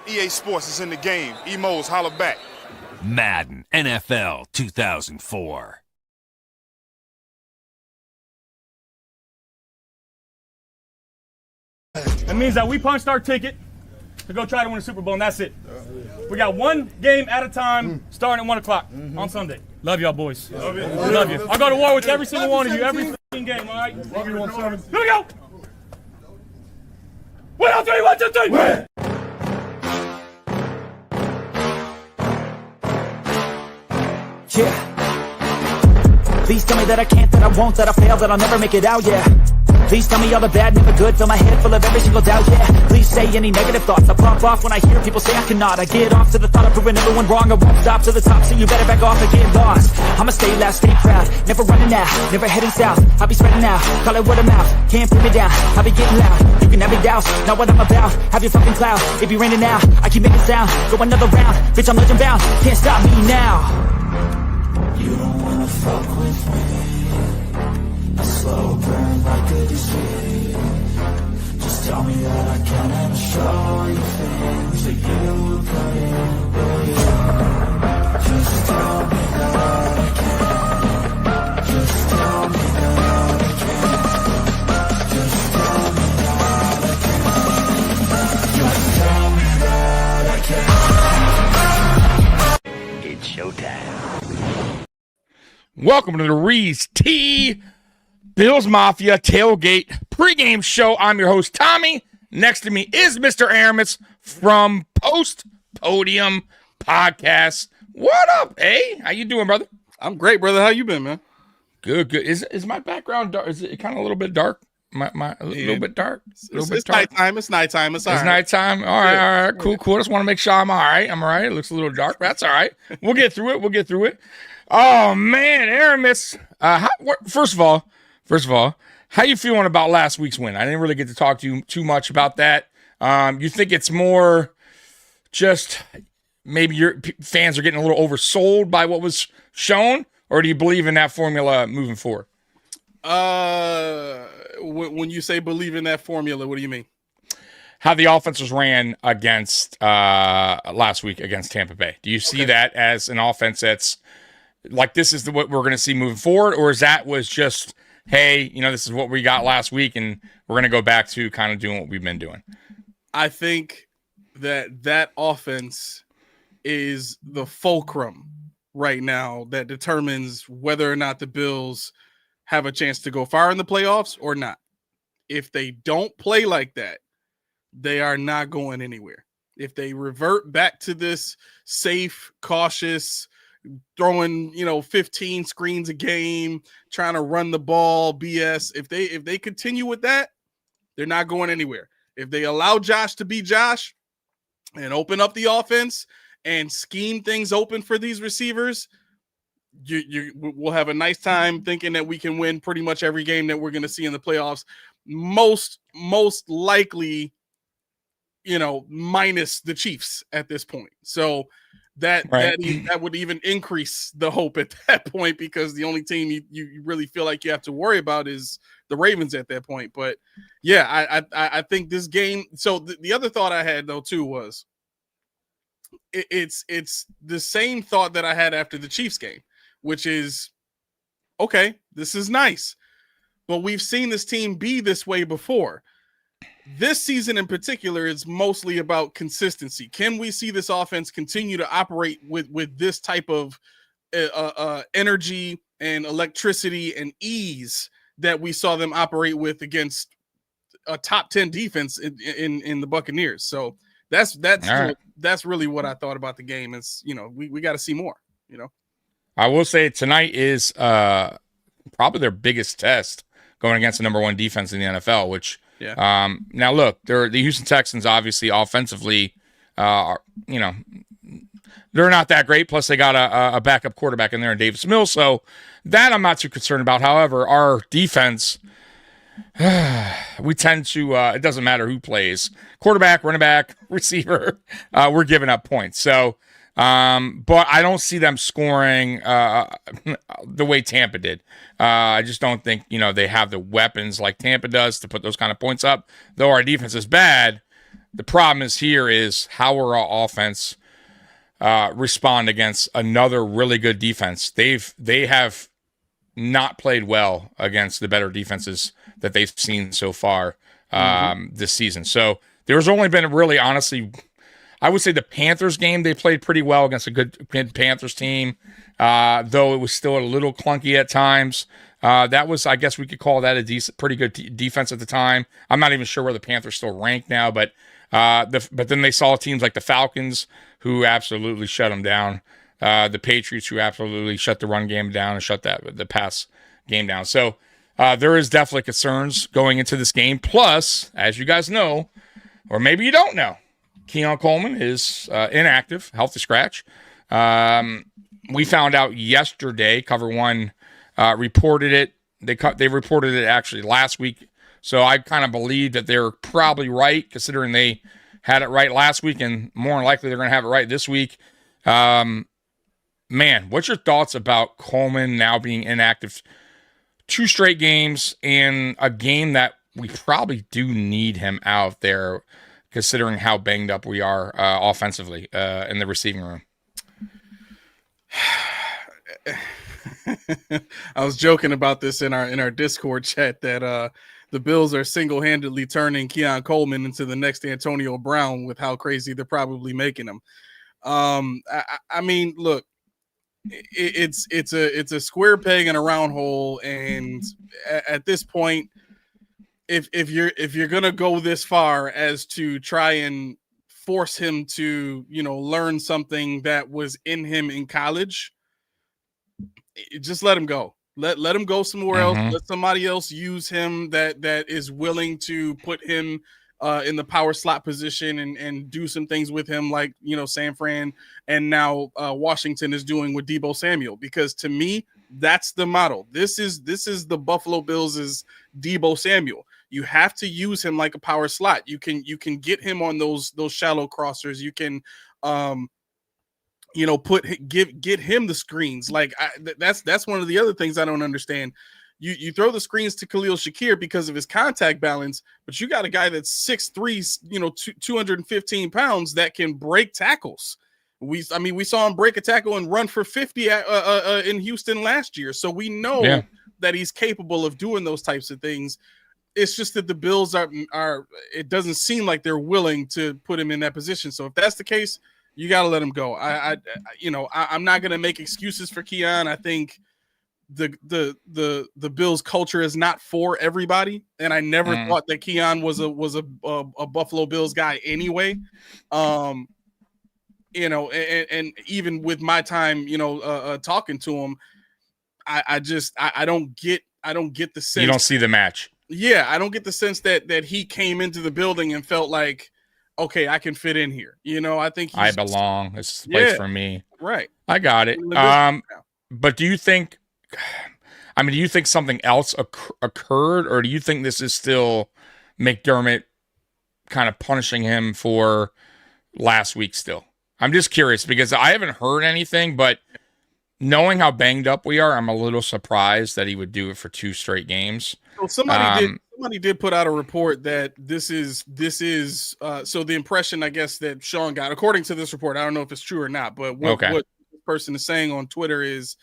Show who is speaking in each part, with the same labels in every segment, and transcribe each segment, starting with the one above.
Speaker 1: EA Sports is in the game. Emos, holla back.
Speaker 2: Madden NFL 2004.
Speaker 3: That means that we punched our ticket to go try to win a Super Bowl, and that's it. We got one game at a time, starting at 1 o'clock on Sunday. Love y'all, boys. Love you. Love you. I'll go to war with every single one of you, every f***ing game, all right? Love you, 1-7. Here we go! 1, 2, 3, 1, 2, 3! Win!
Speaker 4: Yeah. Please tell me that I can't, that I won't, that I fail, that I'll never make it out, yeah. Please tell me all the bad, never good, fill my head full of every single doubt, yeah. Please say any negative thoughts, I pop off when I hear people say I cannot. I get off to the thought of proving everyone wrong, I won't stop to the top, so you better back off and get lost. I'ma stay loud, stay proud, never running out, never heading south. I'll be spreading out, call it word of mouth, can't put me down, I'll be getting loud. You can have me doubts, not what I'm about, have your fucking clout. It be raining now, I keep making sound, go another round, bitch I'm legend bound, can't stop me now. You don't wanna fuck with me, a slow burn like a disease. Just tell me that I can and I'll show you things that you will put in words. Just tell me that I can. Just tell me that I can. Just tell me that I can. Just tell me that I can. It's showtime.
Speaker 5: Welcome to the Reese T. Bills Mafia Tailgate Pregame Show. I'm your host, Tommy. Next to me is Mr. Aramis from Post Podium Podcast. What up, eh? How you doing, brother?
Speaker 6: I'm great, brother. How you been, man?
Speaker 5: Good, good. Is my background dark? Is it kind of a little bit dark? A little bit dark?
Speaker 6: It's nighttime. It's nighttime. It's all right.
Speaker 5: It's nighttime. All right. Cool. I just want to make sure I'm all right. I'm all right. It looks a little dark, but that's all right. We'll get through it. Oh, man, Aramis. First of all, how you feeling about last week's win? I didn't really get to talk to you too much about that. You think it's more just maybe your fans are getting a little oversold by what was shown, or do you believe in that formula moving forward?
Speaker 6: When you say believe in that formula, what do you mean?
Speaker 5: How the offense was ran against last week against Tampa Bay. Do you see that as an offense that's like this is what we're going to see moving forward, or is that was just, hey, this is what we got last week, and we're going to go back to kind of doing what we've been doing?
Speaker 6: I think that offense is the fulcrum right now that determines whether or not the Bills have a chance to go far in the playoffs or not. If they don't play like that, they are not going anywhere. If they revert back to this safe, cautious, throwing 15 screens a game, trying to run the ball BS, if they continue with that, they're not going anywhere. If they allow Josh to be Josh and open up the offense and scheme things open for these receivers, we'll have a nice time thinking that we can win pretty much every game that we're going to see in the playoffs. Most likely, minus the Chiefs at this point. So that would even increase the hope at that point, because the only team you really feel like you have to worry about is the Ravens at that point. But yeah, I think this game. So the other thought I had though too was it's the same thought that I had after the Chiefs game, which is, okay, this is nice, but we've seen this team be this way before. This season in particular is mostly about consistency. Can we see this offense continue to operate with this type of energy and electricity and ease that we saw them operate with against a top 10 defense in the Buccaneers? So that's really what I thought about the game. Is we got to see more.
Speaker 5: I will say tonight is probably their biggest test going against the number one defense in the NFL, which. Yeah. Now look, the Houston Texans obviously offensively, they're not that great. Plus they got a backup quarterback in there in Davis Mills, so that I'm not too concerned about. However, our defense, we tend to it doesn't matter who plays, quarterback, running back, receiver, we're giving up points. So, but I don't see them scoring the way Tampa did. I just don't think, they have the weapons like Tampa does to put those kind of points up. Though our defense is bad, The problem is how will our offense respond against another really good defense? They have not played well against the better defenses that they've seen so far this season. So there's only been really, honestly, I would say the Panthers game, they played pretty well against a good Panthers team, though it was still a little clunky at times. That was, I guess we could call that a pretty good defense at the time. I'm not even sure where the Panthers still rank now, but then they saw teams like the Falcons who absolutely shut them down. The Patriots who absolutely shut the run game down and shut the pass game down. So there is definitely concerns going into this game. Plus, as you guys know, or maybe you don't know, Keon Coleman is inactive, healthy scratch. We found out yesterday. Cover One reported it. They reported it actually last week. So I kind of believe that they're probably right, considering they had it right last week, and more than likely they're going to have it right this week. Man, what's your thoughts about Coleman now being inactive 2 straight games in a game that we probably do need him out there, considering how banged up we are offensively in the receiving room?
Speaker 6: I was joking about this in our Discord chat that the Bills are single-handedly turning Keon Coleman into the next Antonio Brown with how crazy they're probably making him. I mean, look, it's a square peg in a round hole, and at this point, if you're gonna go this far as to try and force him to learn something that was in him in college, just let him go. Let him go somewhere else. Let somebody else use him that is willing to put him in the power slot position and do some things with him, like San Fran and now Washington is doing with Deebo Samuel. Because to me, that's the model. This is the Buffalo Bills' Deebo Samuel. You have to use him like a power slot. You can get him on those shallow crossers. You can get him the screens. Like that's one of the other things I don't understand. You throw the screens to Khalil Shakir because of his contact balance, but you got a guy that's 6'3", 215 pounds that can break tackles. We saw him break a tackle and run for 50 in Houston last year. So we know that he's capable of doing those types of things. It's just that the Bills are it doesn't seem like they're willing to put him in that position. So if that's the case, you got to let him go. I'm not going to make excuses for Keon. I think the Bills culture is not for everybody, and I never thought that Keon was a Buffalo Bills guy anyway. And even with my time, talking to him, I don't get the sense.
Speaker 5: You don't see the match.
Speaker 6: Yeah, I don't get the sense that he came into the building and felt like, okay, I can fit in here. I think
Speaker 5: I belong. This is the place for me.
Speaker 6: Right.
Speaker 5: I got it. But do you think something else occurred, or do you think this is still McDermott kind of punishing him for last week still? I'm just curious because I haven't heard anything, but knowing how banged up we are, I'm a little surprised that he would do it for 2 straight games.
Speaker 6: So somebody did put out a report that this is so the impression, I guess, that Sean got, according to this report, I don't know if it's true or not, but what this person is saying on Twitter is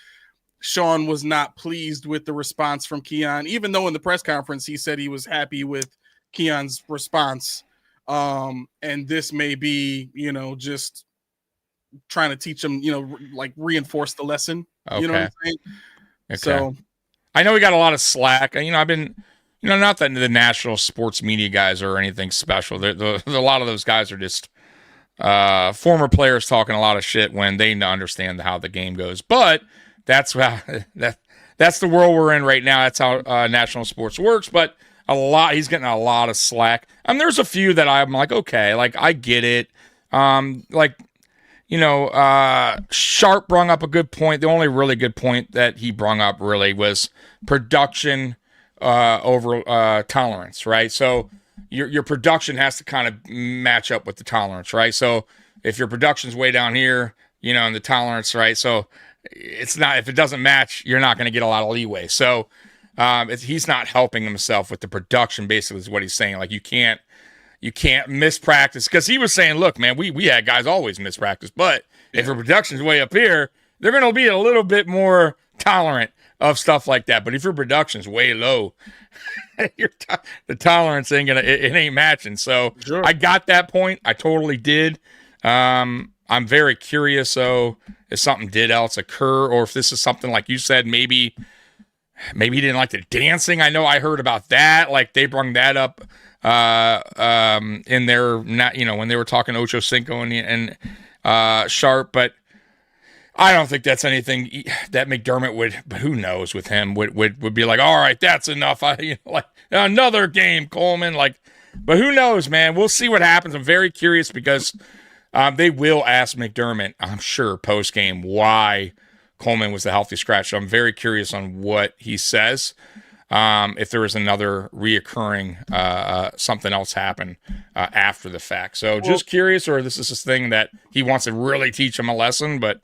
Speaker 6: Sean was not pleased with the response from Keon, even though in the press conference he said he was happy with Keon's response. And this may be, just trying to teach him, like reinforce the lesson.
Speaker 5: Okay.
Speaker 6: You know what I'm saying?
Speaker 5: Okay.
Speaker 6: So
Speaker 5: I know we got a lot of slack. I've been, not that the national sports media guys are anything special. A lot of those guys are just former players talking a lot of shit when they understand how the game goes. But that's that's the world we're in right now. That's how national sports works. But he's getting a lot of slack. There's a few that I'm like, okay, like I get it. Sharp brung up a good point. The only really good point that he brung up really was production over tolerance, right? So your production has to kind of match up with the tolerance, right? So if your production's way down here, and the tolerance, right? So it's not, if it doesn't match, you're not going to get a lot of leeway. So he's not helping himself with the production, basically, is what he's saying. Like you can't You can't miss practice, because he was saying, look, man, we had guys always miss practice, but if your production's way up here, they're going to be a little bit more tolerant of stuff like that. But if your production's way low, the tolerance ain't gonna it ain't matching. So sure. I got that point. I totally did. I'm very curious though if something did else occur, or if this is something like you said, maybe he didn't like the dancing. I know I heard about that. Like they brung that up in their, not, you know, when they were talking Ocho Cinco and Sharp, but I don't think that's anything that McDermott would, but who knows with him, would be like, all right, that's enough. Like another game, Coleman, like, but who knows, man? We'll see what happens. I'm very curious because they will ask McDermott, I'm sure, post game why Coleman was the healthy scratch. So I'm very curious on what he says. If there is another reoccurring something else happen after the fact. So just curious, or this is this thing that he wants to really teach him a lesson, but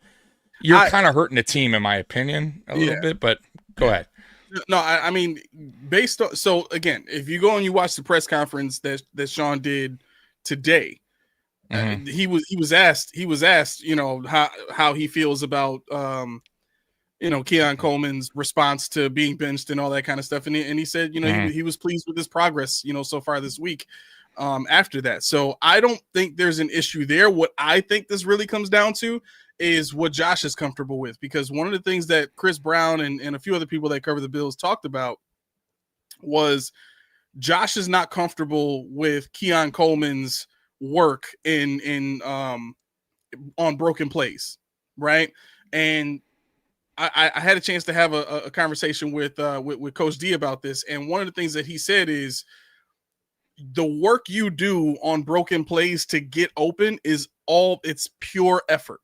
Speaker 5: you're kind of hurting the team, in my opinion, a little bit, but go ahead.
Speaker 6: No, I mean, based on, so again, if you go and you watch the press conference that Sean did today, he was asked, you know, how he feels about, you know, Keon Coleman's response to being benched and all that kind of stuff. And he said, you know, he was pleased with his progress, you know, so far this week after that. So I don't think there's an issue there. What I think this really comes down to is what Josh is comfortable with, because one of the things that Chris Brown and a few other people that cover the Bills talked about was Josh is not comfortable with Keon Coleman's work on broken plays, right? And I had a chance to have a conversation with Coach D about this, and one of the things that he said is the work you do on broken plays to get open is it's pure effort.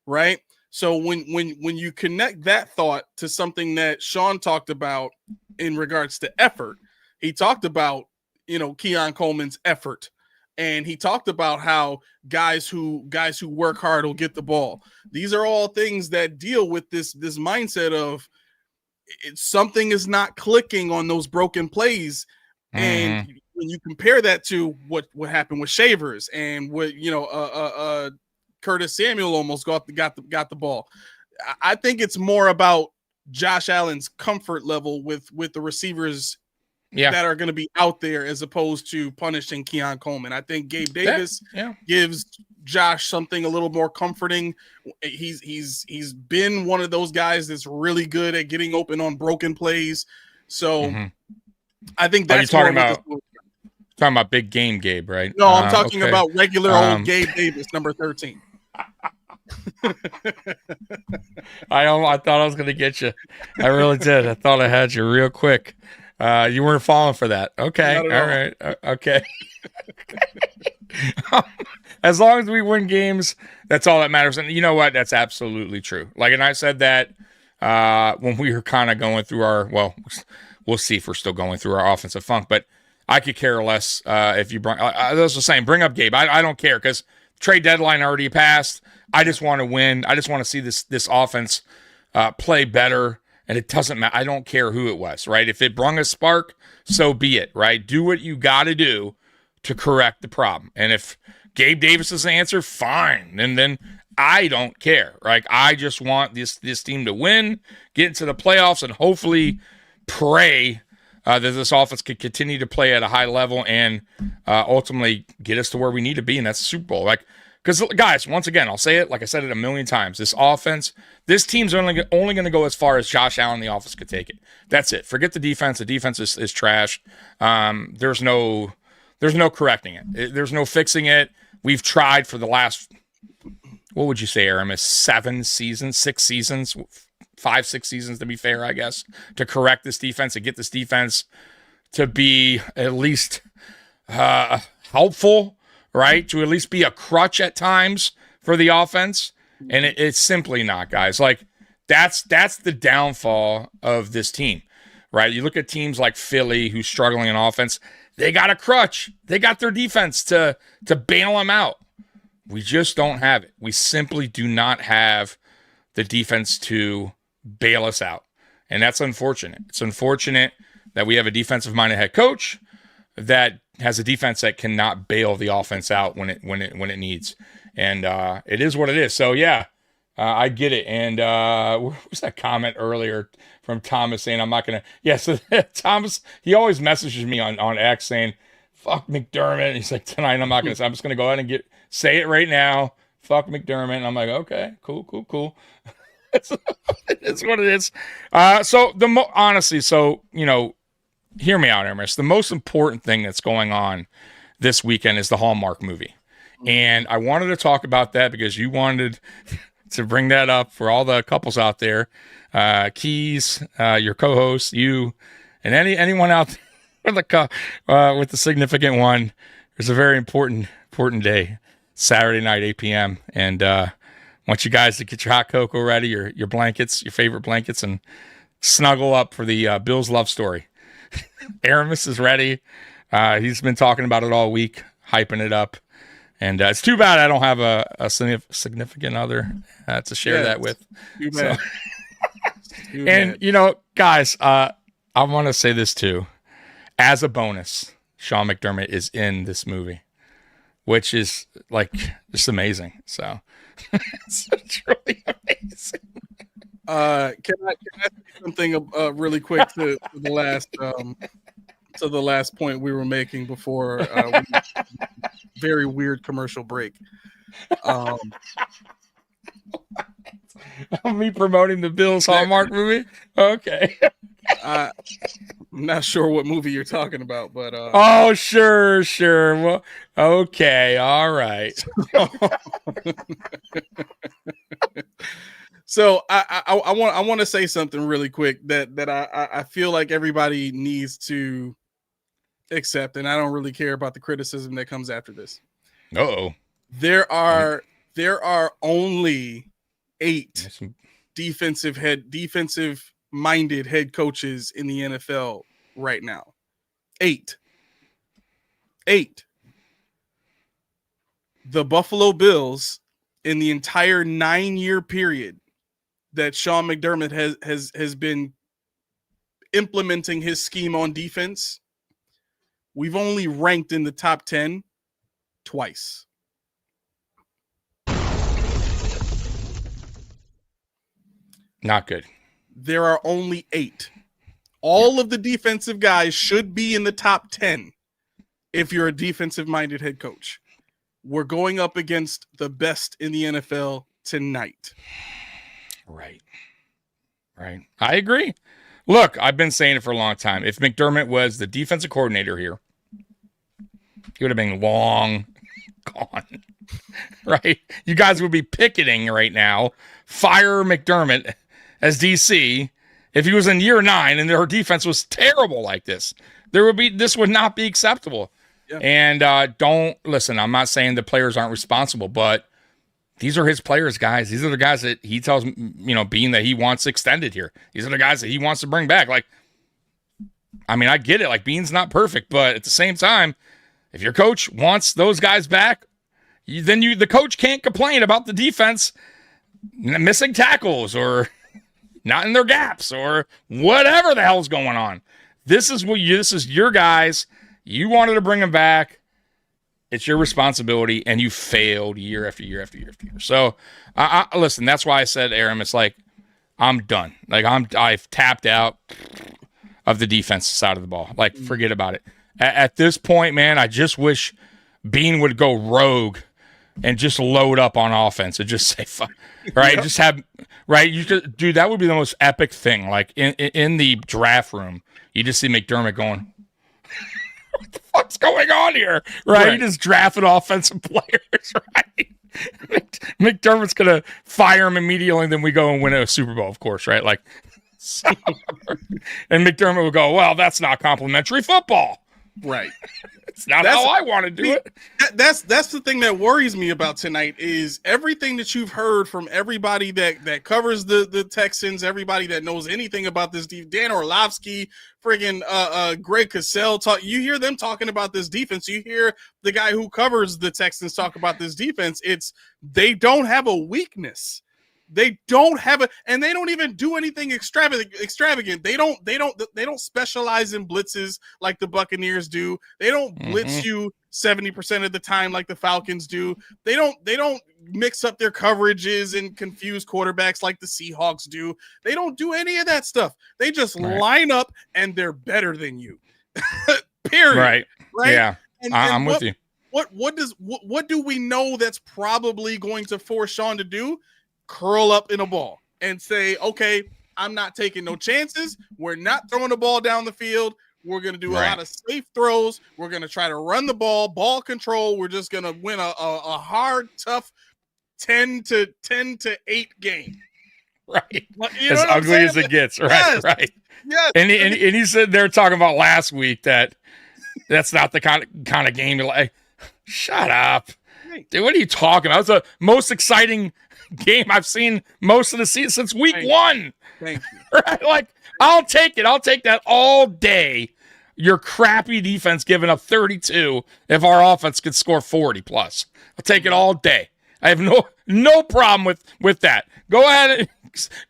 Speaker 6: Right. So when you connect that thought to something that Sean talked about in regards to effort, he talked about, you know, Keon Coleman's effort, and he talked about how guys who work hard will get the ball. These are all things that deal with this mindset of something is not clicking on those broken plays. And when you compare that to what happened with Shavers and what, you know, Curtis Samuel almost got the ball. I think it's more about Josh Allen's comfort level with the receivers that are going to be out there, as opposed to punishing Keon Coleman. I think Gabe Davis gives Josh something a little more comforting. He's been one of those guys that's really good at getting open on broken plays. So I think that's
Speaker 5: talking about big game Gabe, right?
Speaker 6: No, I'm talking about regular old Gabe Davis, number 13.
Speaker 5: I thought I was going to get you. I really did. I thought I had you real quick. You weren't falling for that. Okay. All right. Okay. As long as we win games, that's all that matters. And you know what? That's absolutely true. Like, and I said that when we were kind of going through we'll see if we're still going through our offensive funk, but I could care less if you bring. I was just saying, bring up Gabe. I don't care, because trade deadline already passed. I just want to win. I just want to see this offense play better, and it doesn't matter. I don't care who it was, right? If it brung a spark, so be it, right? Do what you got to do to correct the problem. And if Gabe Davis is the answer, fine. And then I don't care. Like, I just want this team to win, get into the playoffs, and hopefully pray that this offense could continue to play at a high level and ultimately get us to where we need to be, and that's the Super Bowl. Like, because, guys, once again, I'll say it like I said it a million times. This offense, this team's only going to go as far as Josh Allen and the offense could take it. That's it. Forget the defense. The defense is trash. There's no correcting it. There's no fixing it. We've tried for the last, what would you say, Aramis, 6 seasons, 5, 6 seasons to be fair, I guess, to correct this defense and get this defense to be at least helpful, right? To at least be a crutch at times for the offense. And it's simply not, guys. Like, that's the downfall of this team, right? You look at teams like Philly who's struggling in offense. They got a crutch. They got their defense to bail them out. We just don't have it. We simply do not have the defense to bail us out. And that's unfortunate. It's unfortunate that we have a defensive-minded head coach that has a defense that cannot bail the offense out when it needs, and it is what it is. So yeah, I get it. And what was that comment earlier from Thomas saying I'm not gonna? Yeah, so Thomas, he always messages me on X saying, "Fuck McDermott." And he's like, "Tonight I'm not gonna say. I'm just gonna go ahead and say it right now. Fuck McDermott." And I'm like, "Okay, cool." It's what it is. So honestly, so hear me out, Hermes. The most important thing that's going on this weekend is the Hallmark movie. And I wanted to talk about that because you wanted to bring that up for all the couples out there. Keys, your co-host, you, and anyone out there with the significant one. It's a very important day, Saturday night, 8 p.m. And want you guys to get your hot cocoa ready, your blankets, your favorite blankets, and snuggle up for the Bills love story. Aramis is ready. He's been talking about it all week, hyping it up. And it's too bad I don't have a significant other to share that with.
Speaker 6: Too bad.
Speaker 5: And, guys, I want to say this too. As a bonus, Sean McDermott is in this movie, which is just amazing. So it's truly amazing.
Speaker 6: Can I say something really quick to the last point we were making before very weird commercial break?
Speaker 5: Me promoting the Bills Hallmark movie? Okay.
Speaker 6: I'm not sure what movie you're talking about, but
Speaker 5: oh, sure. Well, okay, all right.
Speaker 6: So I want to say something really quick that I feel like everybody needs to accept, and I don't really care about the criticism that comes after this.
Speaker 5: Uh-oh.
Speaker 6: There are only 8 defensive minded head coaches in the NFL right now. 8. The Buffalo Bills, in the entire 9-year period that Sean McDermott has been implementing his scheme on defense, we've only ranked in the top 10 twice.
Speaker 5: Not good.
Speaker 6: There are only 8. All of the defensive guys should be in the top 10 if you're a defensive-minded head coach. We're going up against the best in the NFL tonight.
Speaker 5: Right. I agree. Look, I've been saying it for a long time. If McDermott was the defensive coordinator here, he would have been long gone. Right? You guys would be picketing right now. Fire McDermott as DC. If he was in year 9 and their defense was terrible like this, this would not be acceptable. Yeah. And don't listen. I'm not saying the players aren't responsible, but these are his players, guys. These are the guys that he tells Bean that he wants extended here. These are the guys that he wants to bring back. I get it. Bean's not perfect, but at the same time, if your coach wants those guys back, then the coach can't complain about the defense missing tackles or not in their gaps or whatever the hell's going on. This is your guys. You wanted to bring them back. It's your responsibility, and you failed year after year after year after year. So, listen, that's why I said, Aram, it's I'm done. I've tapped out of the defensive side of the ball. Forget about it. At this point, man, I just wish Bean would go rogue and just load up on offense and just say, fuck, right? Yep. Just have, right? Dude, that would be the most epic thing. In the draft room, you just see McDermott going, what the fuck's going on here? Right? You just drafted offensive players, right? McDermott's going to fire him immediately, and then we go and win a Super Bowl, of course, right? And McDermott will go, well, that's not complimentary football.
Speaker 6: Right.
Speaker 5: It's not how I want to do it.
Speaker 6: That's the thing that worries me about tonight is everything that you've heard from everybody that covers the Texans, everybody that knows anything about this Dan Orlovsky, friggin' Greg Cosell talk. You hear them talking about this defense. You hear the guy who covers the Texans talk about this defense. They don't have a weakness. They don't have and they don't even do anything extravagant. They don't specialize in blitzes like the Buccaneers do. They don't blitz you 70% of the time like the Falcons do. They don't mix up their coverages and confuse quarterbacks like the Seahawks do. They don't do any of that stuff. They just line up and they're better than you. Period. Right?
Speaker 5: Yeah. I'm with you.
Speaker 6: What do we know that's probably going to force Sean to do? Curl up in a ball and say, okay, I'm not taking no chances. We're not throwing the ball down the field. We're going to do a lot of safe throws. We're going to try to run the ball control. We're just going to win a hard, tough 10 to 8 game.
Speaker 5: Right. As ugly as it gets. Right. Right.
Speaker 6: Yes.
Speaker 5: And he said they're talking about last week that's not the kind of game you like. Shut up. Dude, what are you talking about? That was the most exciting game I've seen most of the season since week 1.
Speaker 6: Thank you.
Speaker 5: Right? Like, I'll take it. I'll take that all day. Your crappy defense giving up 32 if our offense could score 40 plus. I'll take it all day. I have no problem with that. Go ahead and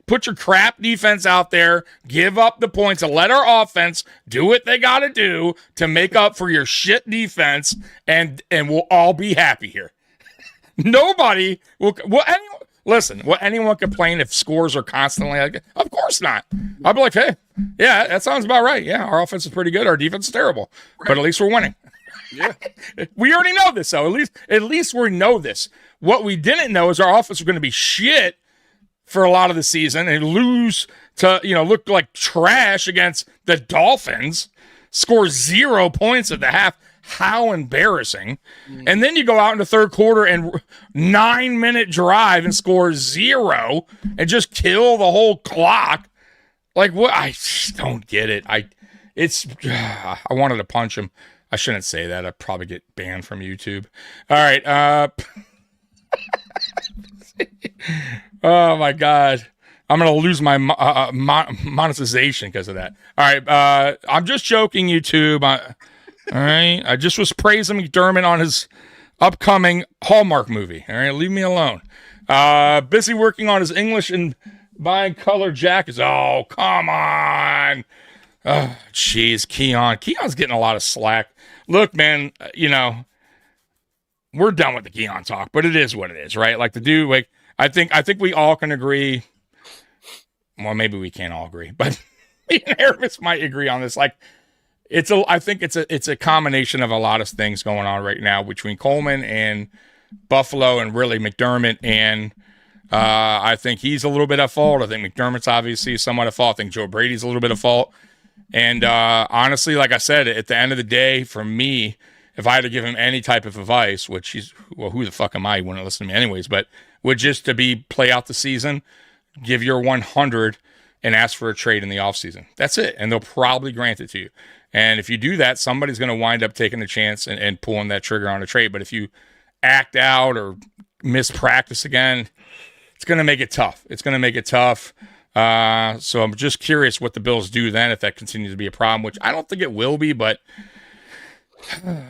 Speaker 5: put your crap defense out there, give up the points, and let our offense do what they got to do to make up for your shit defense, and we'll all be happy here. Nobody will anyone complain if scores are constantly like that? Of course not. I'll be like, hey, yeah, that sounds about right. Yeah, our offense is pretty good. Our defense is terrible. Right. But at least we're winning.
Speaker 6: Yeah.
Speaker 5: We already know this, though. At least we know this. What we didn't know is our offense was going to be shit for a lot of the season and lose to, look like trash against the Dolphins, score 0 points at the half. How embarrassing. And then you go out in the third quarter and 9-minute drive and score 0 and just kill the whole clock. Like, what? I just don't get it. I wanted to punch him. I shouldn't say that. I'd probably get banned from YouTube. All right. Oh, my God. I'm going to lose my monetization because of that. All right. I'm just joking, YouTube. All right. I just was praising McDermott on his upcoming Hallmark movie. All right. Leave me alone. Busy working on his English and buying color jackets. Oh, come on. Oh, jeez. Keon's getting a lot of slack. Look, man, we're done with the Keon talk, but it is what it is, right? Like the dude, like, I think we all can agree. Well, maybe we can't all agree, but me and Aramis might agree on this. Like, I think it's a combination of a lot of things going on right now between Coleman and Buffalo and really McDermott. And I think he's a little bit at fault. I think McDermott's obviously somewhat at fault. I think Joe Brady's a little bit at fault. And honestly, like I said, at the end of the day, for me, if I had to give him any type of advice, which who the fuck am I? He wouldn't listen to me anyways, but would just to play out the season, give your 100 and ask for a trade in the offseason. That's it. And they'll probably grant it to you. And if you do that, somebody's going to wind up taking the chance and pulling that trigger on a trade. But if you act out or miss practice again, it's going to make it tough. So I'm just curious what the Bills do then if that continues to be a problem, which I don't think it will be, but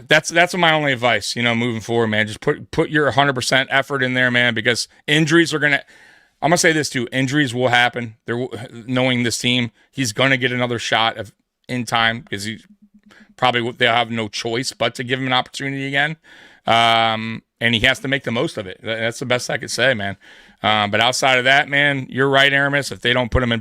Speaker 5: that's my only advice, moving forward, man. Just put your 100% effort in there, man, because injuries are going to – I'm going to say this too. Injuries will happen. Knowing this team, he's going to get another shot in time because they'll have no choice but to give him an opportunity again. And he has to make the most of it. That's the best I could say, man. But outside of that, man, you're right, Aramis. If they don't put him in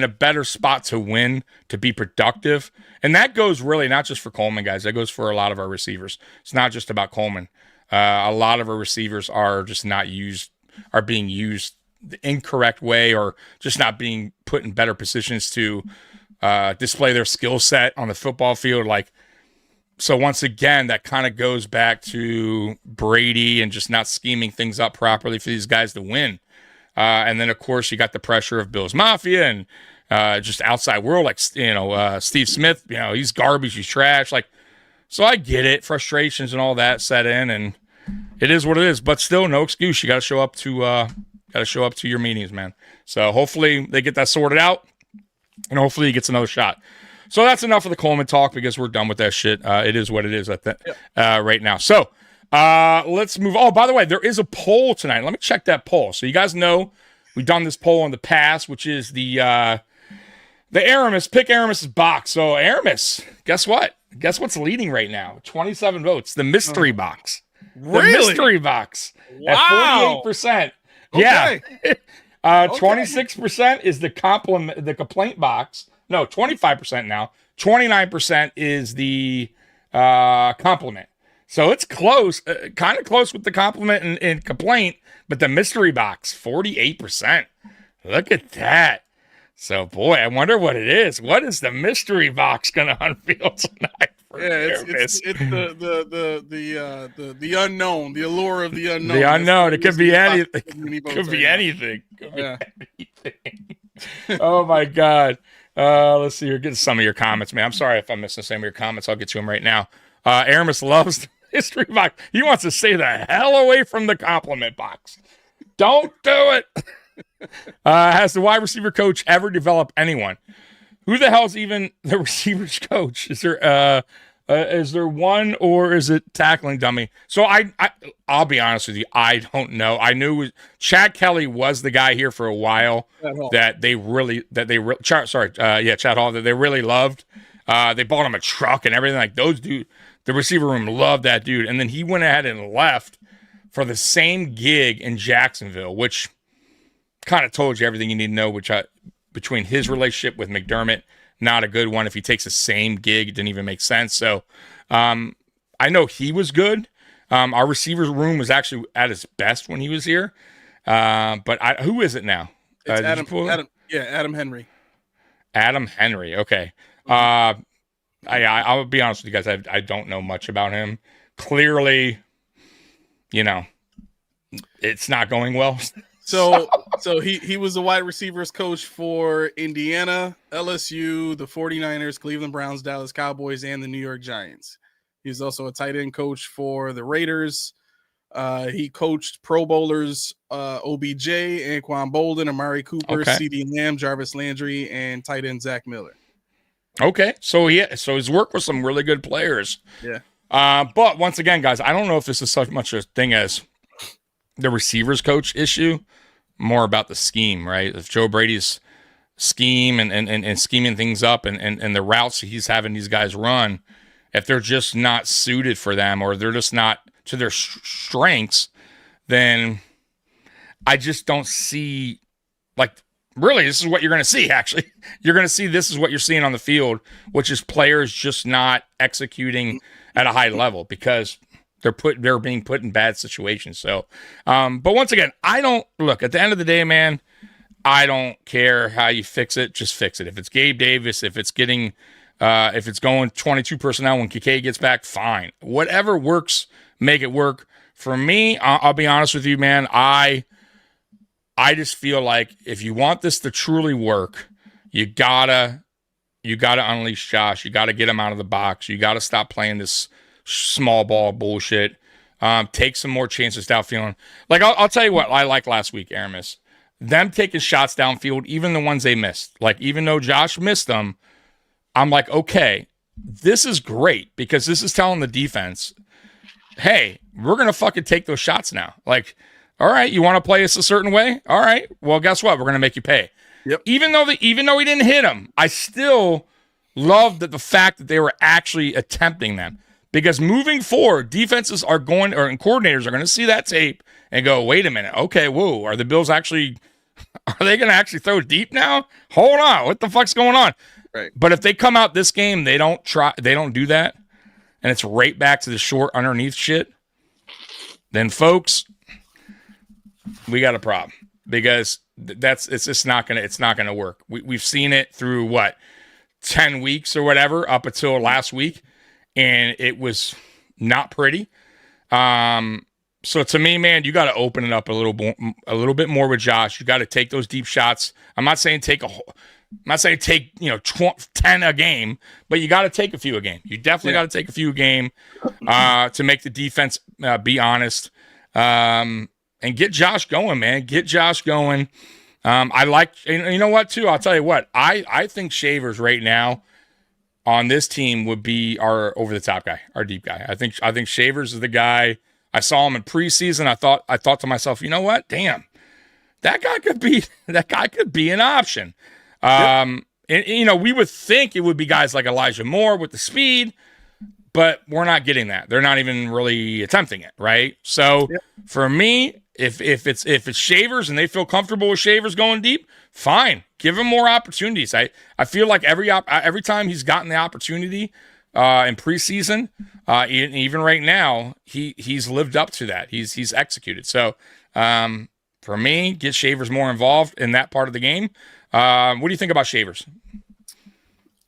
Speaker 5: a better spot to win, to be productive, and that goes really not just for Coleman, guys. That goes for a lot of our receivers. It's not just about Coleman. A lot of our receivers are just are being used the incorrect way, or just not being put in better positions to display their skill set on the football field. So once again, that kind of goes back to Brady and just not scheming things up properly for these guys to win. And then, of course, you got the pressure of Bill's Mafia and just outside world, like, Steve Smith, he's garbage, he's trash. So I get it. Frustrations and all that set in, and it is what it is. But still, no excuse. You got to show up to your meetings, man. So hopefully they get that sorted out, and hopefully he gets another shot. So that's enough of the Coleman talk because we're done with that shit. It is what it is right now. So Let's move. Oh, by the way, there is a poll tonight. Let me check that poll. So you guys know we've done this poll in the past, which is the Aramis. Pick Aramis's box. So Aramis, guess what? Guess what's leading right now? 27 votes. The mystery box.
Speaker 6: Really?
Speaker 5: The mystery box.
Speaker 6: Wow.
Speaker 5: At 48%.
Speaker 6: Okay.
Speaker 5: Yeah. 26% is the complaint box. No, 25% now. 29% is the compliment. So it's close, kind of close with the compliment and complaint, but the mystery box, 48%. Look at that. So, boy, I wonder what it is. What is the mystery box going to unveil tonight?
Speaker 6: It's the unknown, the allure of the unknown.
Speaker 5: The unknown. It could be anything.
Speaker 6: Could be
Speaker 5: anything. Oh my God. Let's see here. Get some of your comments, man. I'm sorry if I'm missing some of your comments. I'll get to them right now. Aramis loves the mystery box. He wants to stay the hell away from the compliment box. Don't do it. Has the wide receiver coach ever developed anyone? Who the hell's even the receivers coach? Is there one, or is it tackling dummy? So I'll be honest with you, I don't know. I knew Chad Kelly was the guy here for a while Chad Hall, that they really loved. They bought him a truck and everything. Like those dude, the receiver room loved that dude. And then he went ahead and left for the same gig in Jacksonville, which kind of told you everything you need to know, between his relationship with McDermott, not a good one. If he takes the same gig, it didn't even make sense. So I know he was good. Our receivers room was actually at its best when he was here. But who is it now?
Speaker 6: It's Adam Henry.
Speaker 5: Adam Henry. Okay. I'll be honest with you guys. I don't know much about him. Clearly, it's not going well.
Speaker 6: So he was the wide receivers coach for Indiana, LSU, the 49ers, Cleveland Browns, Dallas Cowboys, and the New York Giants. He's also a tight end coach for the Raiders. He coached Pro Bowlers OBJ, Anquan Bolden, Amari Cooper, CeeDee Lamb, Jarvis Landry, and tight end Zach Miller.
Speaker 5: Okay, so he's worked with some really good players.
Speaker 6: Yeah.
Speaker 5: But once again, guys, I don't know if this is so much a thing as the receivers coach issue, more about the scheme, right? If Joe Brady's scheme and scheming things up and the routes he's having these guys run, if they're just not suited for them or they're just not to their strengths, then I just don't see, like, really, this is what you're going to see, actually. You're going to see this is what you're seeing on the field, which is players just not executing at a high level because they're being put in bad situations. So, but once again, I don't look at the end of the day, man. I don't care how you fix it. Just fix it. If it's Gabe Davis, if it's going 22 personnel when Kike gets back, fine. Whatever works, make it work. For me, I'll be honest with you, man. I just feel like if you want this to truly work, you gotta unleash Josh. You gotta get him out of the box. You gotta stop playing this small ball bullshit. Take some more chances downfield. Like I'll tell you what I liked last week, Aramis. Them taking shots downfield, even the ones they missed. Like even though Josh missed them, I'm like, okay, this is great because this is telling the defense, hey, we're gonna fucking take those shots now. Like, all right, you want to play us a certain way? All right, well, guess what? We're gonna make you pay.
Speaker 6: Yep.
Speaker 5: Even though he didn't hit him, I still love the fact that they were actually attempting them. Because moving forward, defenses and coordinators are going to see that tape and go, wait a minute. Okay, whoa, are they going to actually throw deep now? Hold on. What the fuck's going on?
Speaker 6: Right.
Speaker 5: But if they come out this game, they don't do that, and it's right back to the short underneath shit, then folks, we got a problem because it's just not gonna work. We've seen it through 10 weeks or whatever up until last week. And it was not pretty. So to me, man, you got to open it up a little bit more with Josh. You got to take those deep shots. I'm not saying take 10 a game, but you got to take a few a game. You definitely got to take a few a game to make the defense be honest and get Josh going, man. Get Josh going. I like, you know what, too? I'll tell you what. I think Shavers right now on this team would be our over-the-top guy, our deep guy. I think Shavers is the guy I saw him in preseason. I thought to myself, you know what? Damn, that guy could be an option. And, we would think it would be guys like Elijah Moore with the speed, but we're not getting that. They're not even really attempting it, right? So for me, if it's Shavers and they feel comfortable with Shavers going deep, fine. Give him more opportunities. I feel like every time he's gotten the opportunity in preseason, even right now, he's lived up to that. He's executed. So for me, get Shavers more involved in that part of the game. What do you think about Shavers?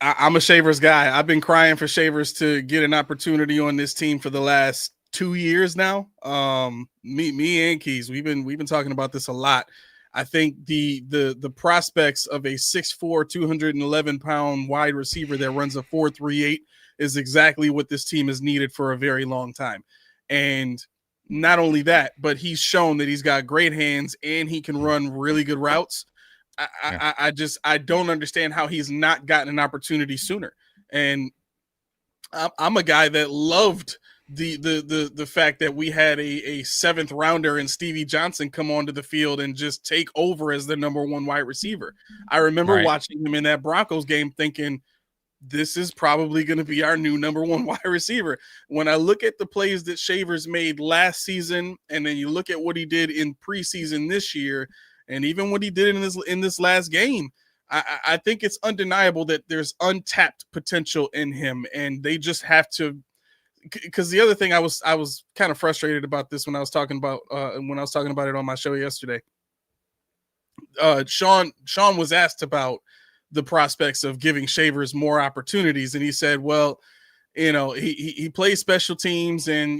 Speaker 6: I'm a Shavers guy. I've been crying for Shavers to get an opportunity on this team for the last 2 years now. Me and Keys, we've been talking about this a lot. I think the prospects of a 6'4", 211-pound wide receiver that runs a 4.38 is exactly what this team has needed for a very long time. And not only that, but he's shown that he's got great hands and he can run really good routes. I don't understand how he's not gotten an opportunity sooner. And I'm a guy that loved the fact that we had a seventh rounder and Stevie Johnson come onto the field and just take over as the number one wide receiver. I remember watching him in that Broncos game thinking, this is probably going to be our new number one wide receiver. When I look at the plays that Shavers made last season, and then you look at what he did in preseason this year, and even what he did in this last game, I think it's undeniable that there's untapped potential in him, and they just have to. Because the other thing I was kind of frustrated about this when I was talking about it on my show yesterday. Sean was asked about the prospects of giving Shavers more opportunities, and he said, well, he plays special teams, and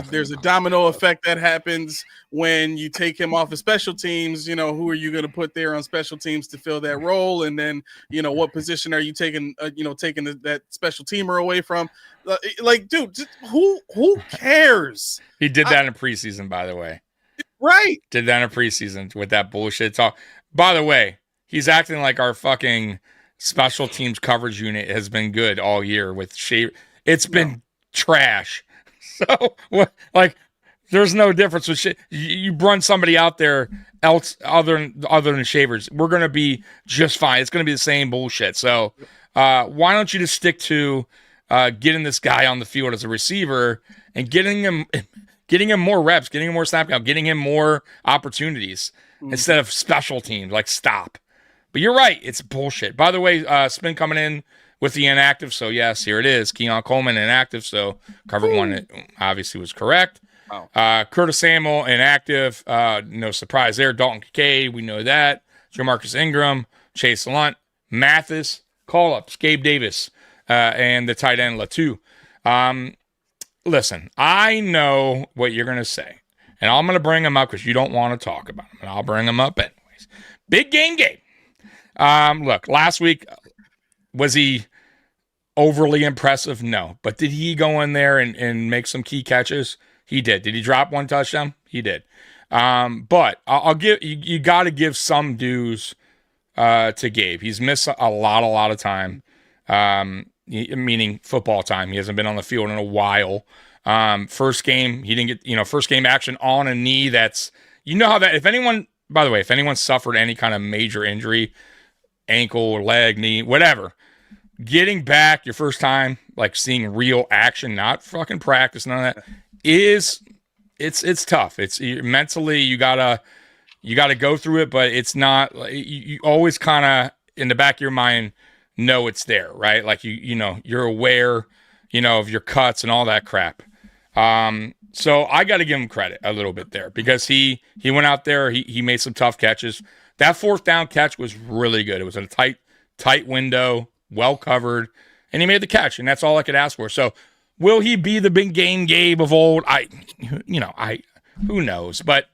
Speaker 6: there's a domino effect that happens when you take him off of special teams. Who are you going to put there on special teams to fill that role? And then what position are you taking that special teamer away from? Dude, who cares?
Speaker 5: He did that in preseason, by the way.
Speaker 6: Right.
Speaker 5: Did that in preseason with that bullshit talk. By the way, he's acting like our fucking special teams coverage unit has been good all year with Shaver. It's been trash. So, there's no difference with shit. You run somebody out there else other than Shavers, we're going to be just fine. It's going to be the same bullshit. So, why don't you just stick to getting this guy on the field as a receiver and getting him more reps, getting him more snap count, getting him more opportunities instead of special teams. Stop. But you're right. It's bullshit. By the way, Spin coming in with the inactive. So, yes, here it is. Keon Coleman inactive. So, cover one obviously was correct. Wow. Curtis Samuel inactive. No surprise there. Dalton Kincaid, we know that. Jamarcus Ingram, Chase Lunt, Mathis, call-ups, Gabe Davis, and the tight end Latu. Listen, I know what you're going to say. And I'm going to bring him up because you don't want to talk about him. And I'll bring him up anyways. Big game. Look, last week, was he overly impressive? No. But did he go in there and make some key catches? He did. Did he drop one touchdown? He did. But I'll give you got to give some dues to Gabe. He's missed a lot of time, meaning football time. He hasn't been on the field in a while. First game, he didn't get first game action on a knee. That's how that. If anyone suffered any kind of major injury, ankle, leg, knee, whatever, getting back your first time, seeing real action, not fucking practice, none of that, it's tough. It's mentally you gotta go through it, but it's not. You always kind of in the back of your mind know it's there, right? You're aware, of your cuts and all that crap. So I got to give him credit a little bit there because he went out there, he made some tough catches. That fourth down catch was really good. It was in a tight window, well covered, and he made the catch, and that's all I could ask for. So will he be the big game Gabe of old? Who knows? But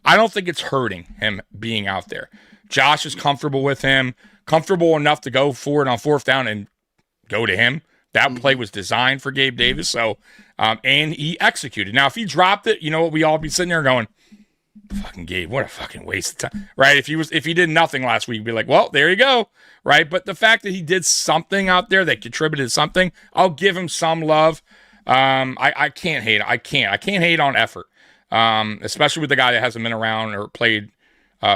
Speaker 5: I don't think it's hurting him being out there. Josh is comfortable with him, comfortable enough to go for it on fourth down and go to him. That play was designed for Gabe Davis, so and he executed. Now, if he dropped it, we all be sitting there going, "Fucking Gabe, what a fucking waste of time!" Right? If he did nothing last week, we'd be like, "Well, there you go." Right? But the fact that he did something out there that contributed something, I'll give him some love. I can't hate. I can't hate on effort, especially with the guy that hasn't been around or played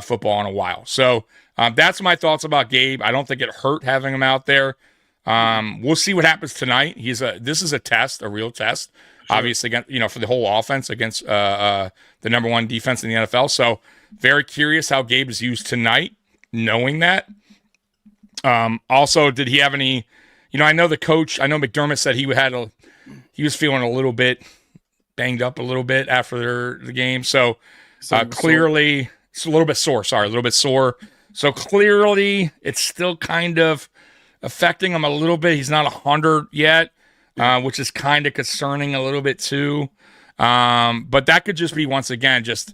Speaker 5: football in a while. So that's my thoughts about Gabe. I don't think it hurt having him out there. We'll see what happens tonight. This is a test, a real test, obviously, for the whole offense against the number one defense in the NFL. So very curious how Gabe is used tonight, knowing that. Also, did he have any? I know the coach. I know McDermott said he was feeling a little bit banged up a little bit after the game. So clearly, it's a little bit sore. Sorry, a little bit sore. So clearly, it's still kind of affecting him a little bit. He's not 100 yet, which is kind of concerning a little bit too. But that could just be, once again, just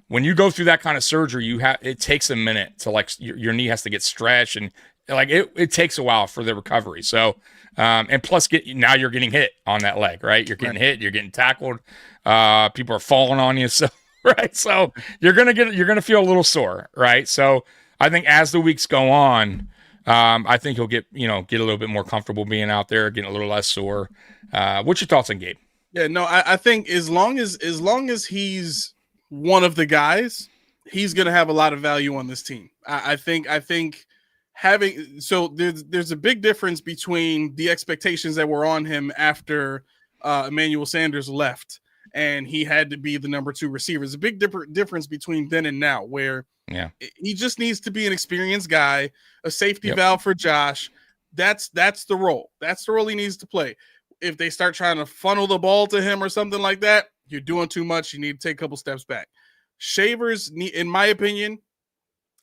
Speaker 5: when you go through that kind of surgery, it takes a minute to your knee has to get stretched, and it takes a while for the recovery. So, and plus now you're getting hit on that leg, right? You're getting hit, you're getting tackled. People are falling on you. So, right. So you're going to feel a little sore, right? So I think as the weeks go on, I think he'll get a little bit more comfortable being out there, getting a little less sore. What's your thoughts on Gabe?
Speaker 6: Yeah, no, I think as long as he's one of the guys, he's going to have a lot of value on this team. I think there's a big difference between the expectations that were on him after Emmanuel Sanders left and he had to be the number 2 receiver. There's a big difference between then and now, where he just needs to be an experienced guy, a safety valve for Josh. That's the role. That's the role he needs to play. If they start trying to funnel the ball to him or something like that, you're doing too much. You need to take a couple steps back. Shavers, in my opinion,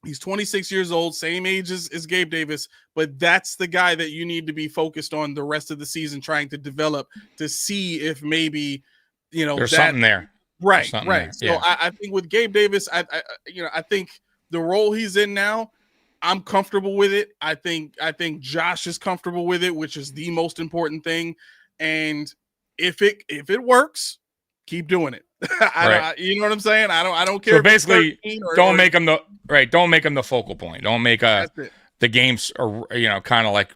Speaker 6: he's 26 years old, same age as Gabe Davis, but that's the guy that you need to be focused on the rest of the season, trying to develop to see if maybe,
Speaker 5: there's something there.
Speaker 6: Right,
Speaker 5: something
Speaker 6: right.
Speaker 5: there.
Speaker 6: So I think with Gabe Davis, I think the role he's in now, I'm comfortable with it. I think Josh is comfortable with it, which is the most important thing. And if it works, keep doing it. You know what I'm saying? I don't care.
Speaker 5: So basically, don't make him the focal point. Don't make the games, kind of like,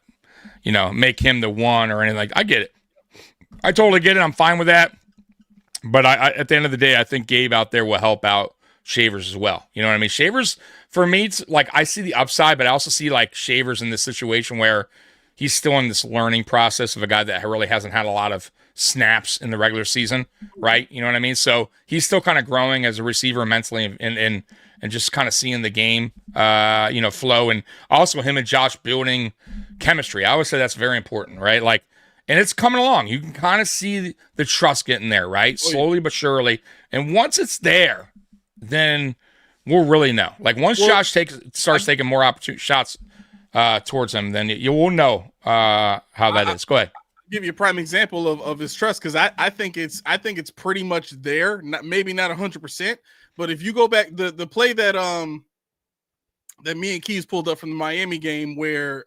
Speaker 5: make him the one or anything. I get it. I totally get it. I'm fine with that. But I at the end of the day, I think Gabe out there will help out Shavers as well. You know what I mean? Shavers, for me, it's like I see the upside, but I also see Shavers in this situation where he's still in this learning process of a guy that really hasn't had a lot of snaps in the regular season, right? You know what I mean? So he's still kind of growing as a receiver mentally and just kind of seeing the game, flow. And also him and Josh building chemistry. I always say that's very important, right? And it's coming along. You can kind of see the trust getting there, right? Slowly but surely. And once it's there, then we'll really know. Once Josh starts taking more opportunity shots towards him, then you will know how that is. Go ahead.
Speaker 6: I'll give you a prime example of his trust, because I think it's pretty much there. Maybe not 100%, but if you go back the play that me and Keys pulled up from the Miami game where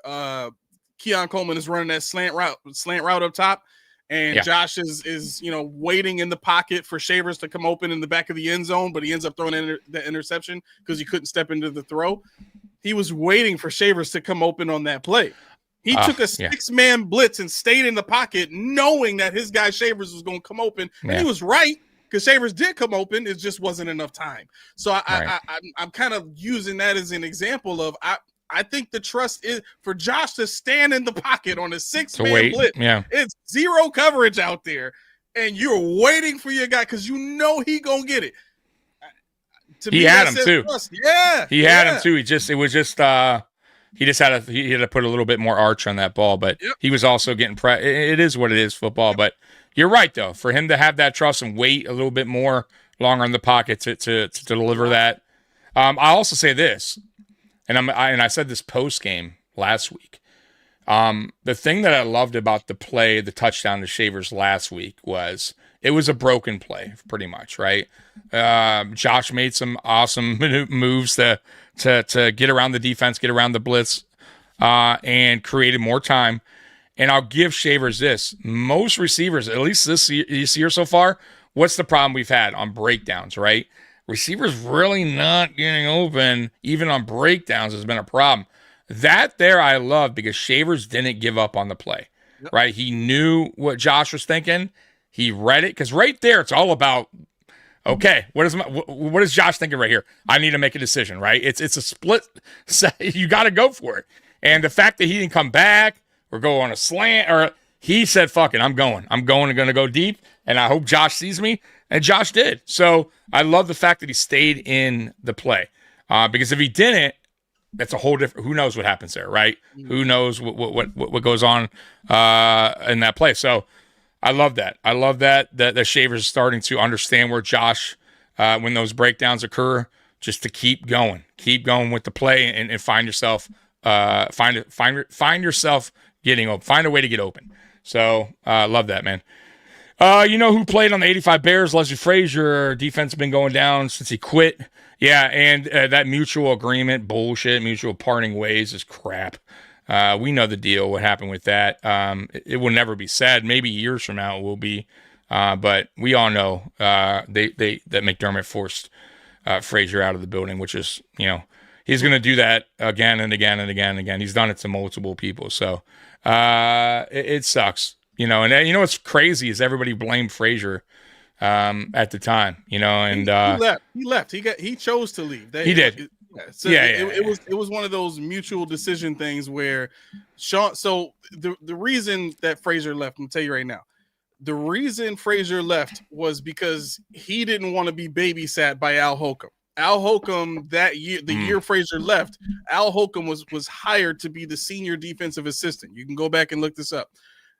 Speaker 6: Keon Coleman is running that slant route up top, and Josh is waiting in the pocket for Shavers to come open in the back of the end zone, but he ends up throwing the interception because he couldn't step into the throw. He was waiting for Shavers to come open on that play. He took a 6-man blitz and stayed in the pocket, knowing that his guy Shavers was going to come open. And he was right, because Shavers did come open. It just wasn't enough time. So I'm kind of using that as an example of I think the trust is for Josh to stand in the pocket on a 6-man blitz.
Speaker 5: Yeah.
Speaker 6: It's zero coverage out there, and you're waiting for your guy because he gonna get it.
Speaker 5: He had him too.
Speaker 6: Yeah,
Speaker 5: he had him too. He had to put a little bit more arch on that ball, but he was also getting it is what it is, football. But you're right though, for him to have that trust and wait a little bit more longer in the pocket to deliver that. I also say this. And I said this post game last week. The thing that I loved about the touchdown to Shavers last week was it was a broken play, pretty much, right? Josh made some awesome moves to get around the defense, get around the blitz, and created more time. And I'll give Shavers this: most receivers, at least this year so far, what's the problem we've had on breakdowns, right? Receivers really not getting open, even on breakdowns, has been a problem. That there I love, because Shavers didn't give up on the play, right? He knew what Josh was thinking, He read it because right there it's all about. Okay, what is Josh thinking right here? I need to make a decision, right? It's a split. You got to go for it. And the fact that he didn't come back or go on a slant, or he said, "Fuck it, I'm going and going to go deep." And I hope Josh sees me, and Josh did. So I love the fact that he stayed in the play, because if he didn't, that's a whole different. Who knows what happens there, right? Who knows what goes on in that play? So. I love that. I love that Shavers is starting to understand where Josh, when those breakdowns occur, just to keep going with the play and find yourself, find yourself getting open, find a way to get open. So love that, man. You know who played on the 85 Bears? Leslie Frazier. Defense has been going down since he quit. Yeah, and that mutual agreement bullshit, mutual parting ways is crap. We know the deal, what happened with that. It will never be said. Maybe years from now it will be. But we all know that McDermott forced Frazier out of the building, which is, he's going to do that again and again and again and again. He's done it to multiple people. So it sucks. And what's crazy is everybody blamed Frazier at the time, and
Speaker 6: he left. He chose to leave.
Speaker 5: He did.
Speaker 6: So it was one of those mutual decision things where Sean. So the reason that Frazier left, I'm gonna tell you right now, the reason Frazier left was because he didn't want to be babysat by Al Holcomb. Al Holcomb that year, the year Frazier left, Al Holcomb was hired to be the senior defensive assistant. You can go back and look this up.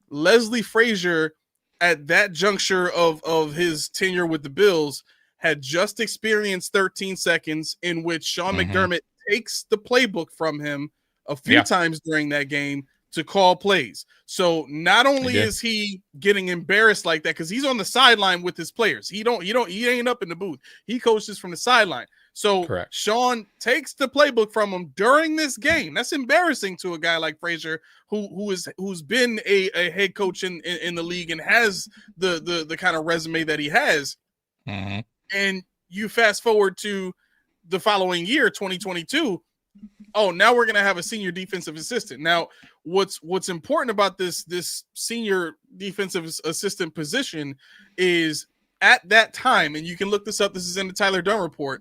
Speaker 6: Leslie Frazier, at that juncture of his tenure with the Bills, had just experienced 13 seconds in which Sean McDermott takes the playbook from him a few times during that game to call plays. So not only is he getting embarrassed like that, because he's on the sideline with his players. He ain't up in the booth. He coaches from the sideline. So correct. Sean takes the playbook from him during this game. That's embarrassing to a guy like Frazier, who's been a head coach in the league and has the kind of resume that he has. Mm-hmm. And you fast forward to the following year, 2022. Oh, now we're going to have a senior defensive assistant. Now, what's important about this senior defensive assistant position is at that time, and you can look this up. This is in the Tyler Dunn report.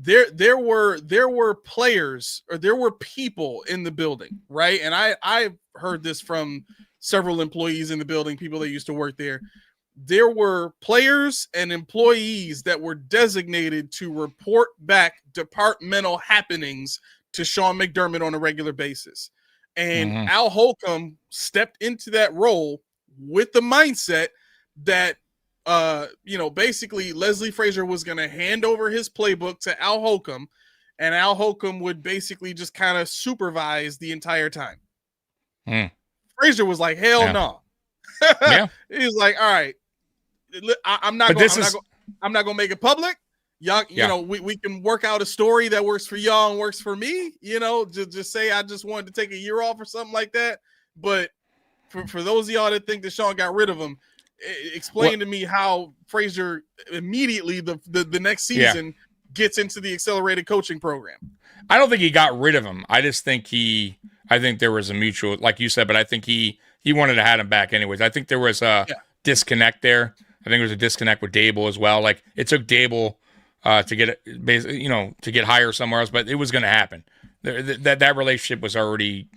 Speaker 6: There were players, or there were people in the building, right? And I heard this from several employees in the building, people that used to work there. There were players and employees that were designated to report back departmental happenings to Sean McDermott on a regular basis. And Al Holcomb stepped into that role with the mindset that, basically Leslie Frazier was going to hand over his playbook to Al Holcomb, and Al Holcomb would basically just kind of supervise the entire time. Frazier was like, hell no. He was like, all right, I'm not going to make it public. Y'all, we can work out a story that works for y'all and works for me. Just say I just wanted to take a year off or something like that. But for those of y'all that think that Sean got rid of him, explain to me how Frazier immediately the next season gets into the accelerated coaching program.
Speaker 5: I don't think he got rid of him. I just think I think there was a mutual, like you said, but I think he wanted to have him back anyways. I think there was a disconnect there. I think there was a disconnect with Dable as well. Like it took Dable to get to get hired somewhere else, but it was going to happen. That relationship was already,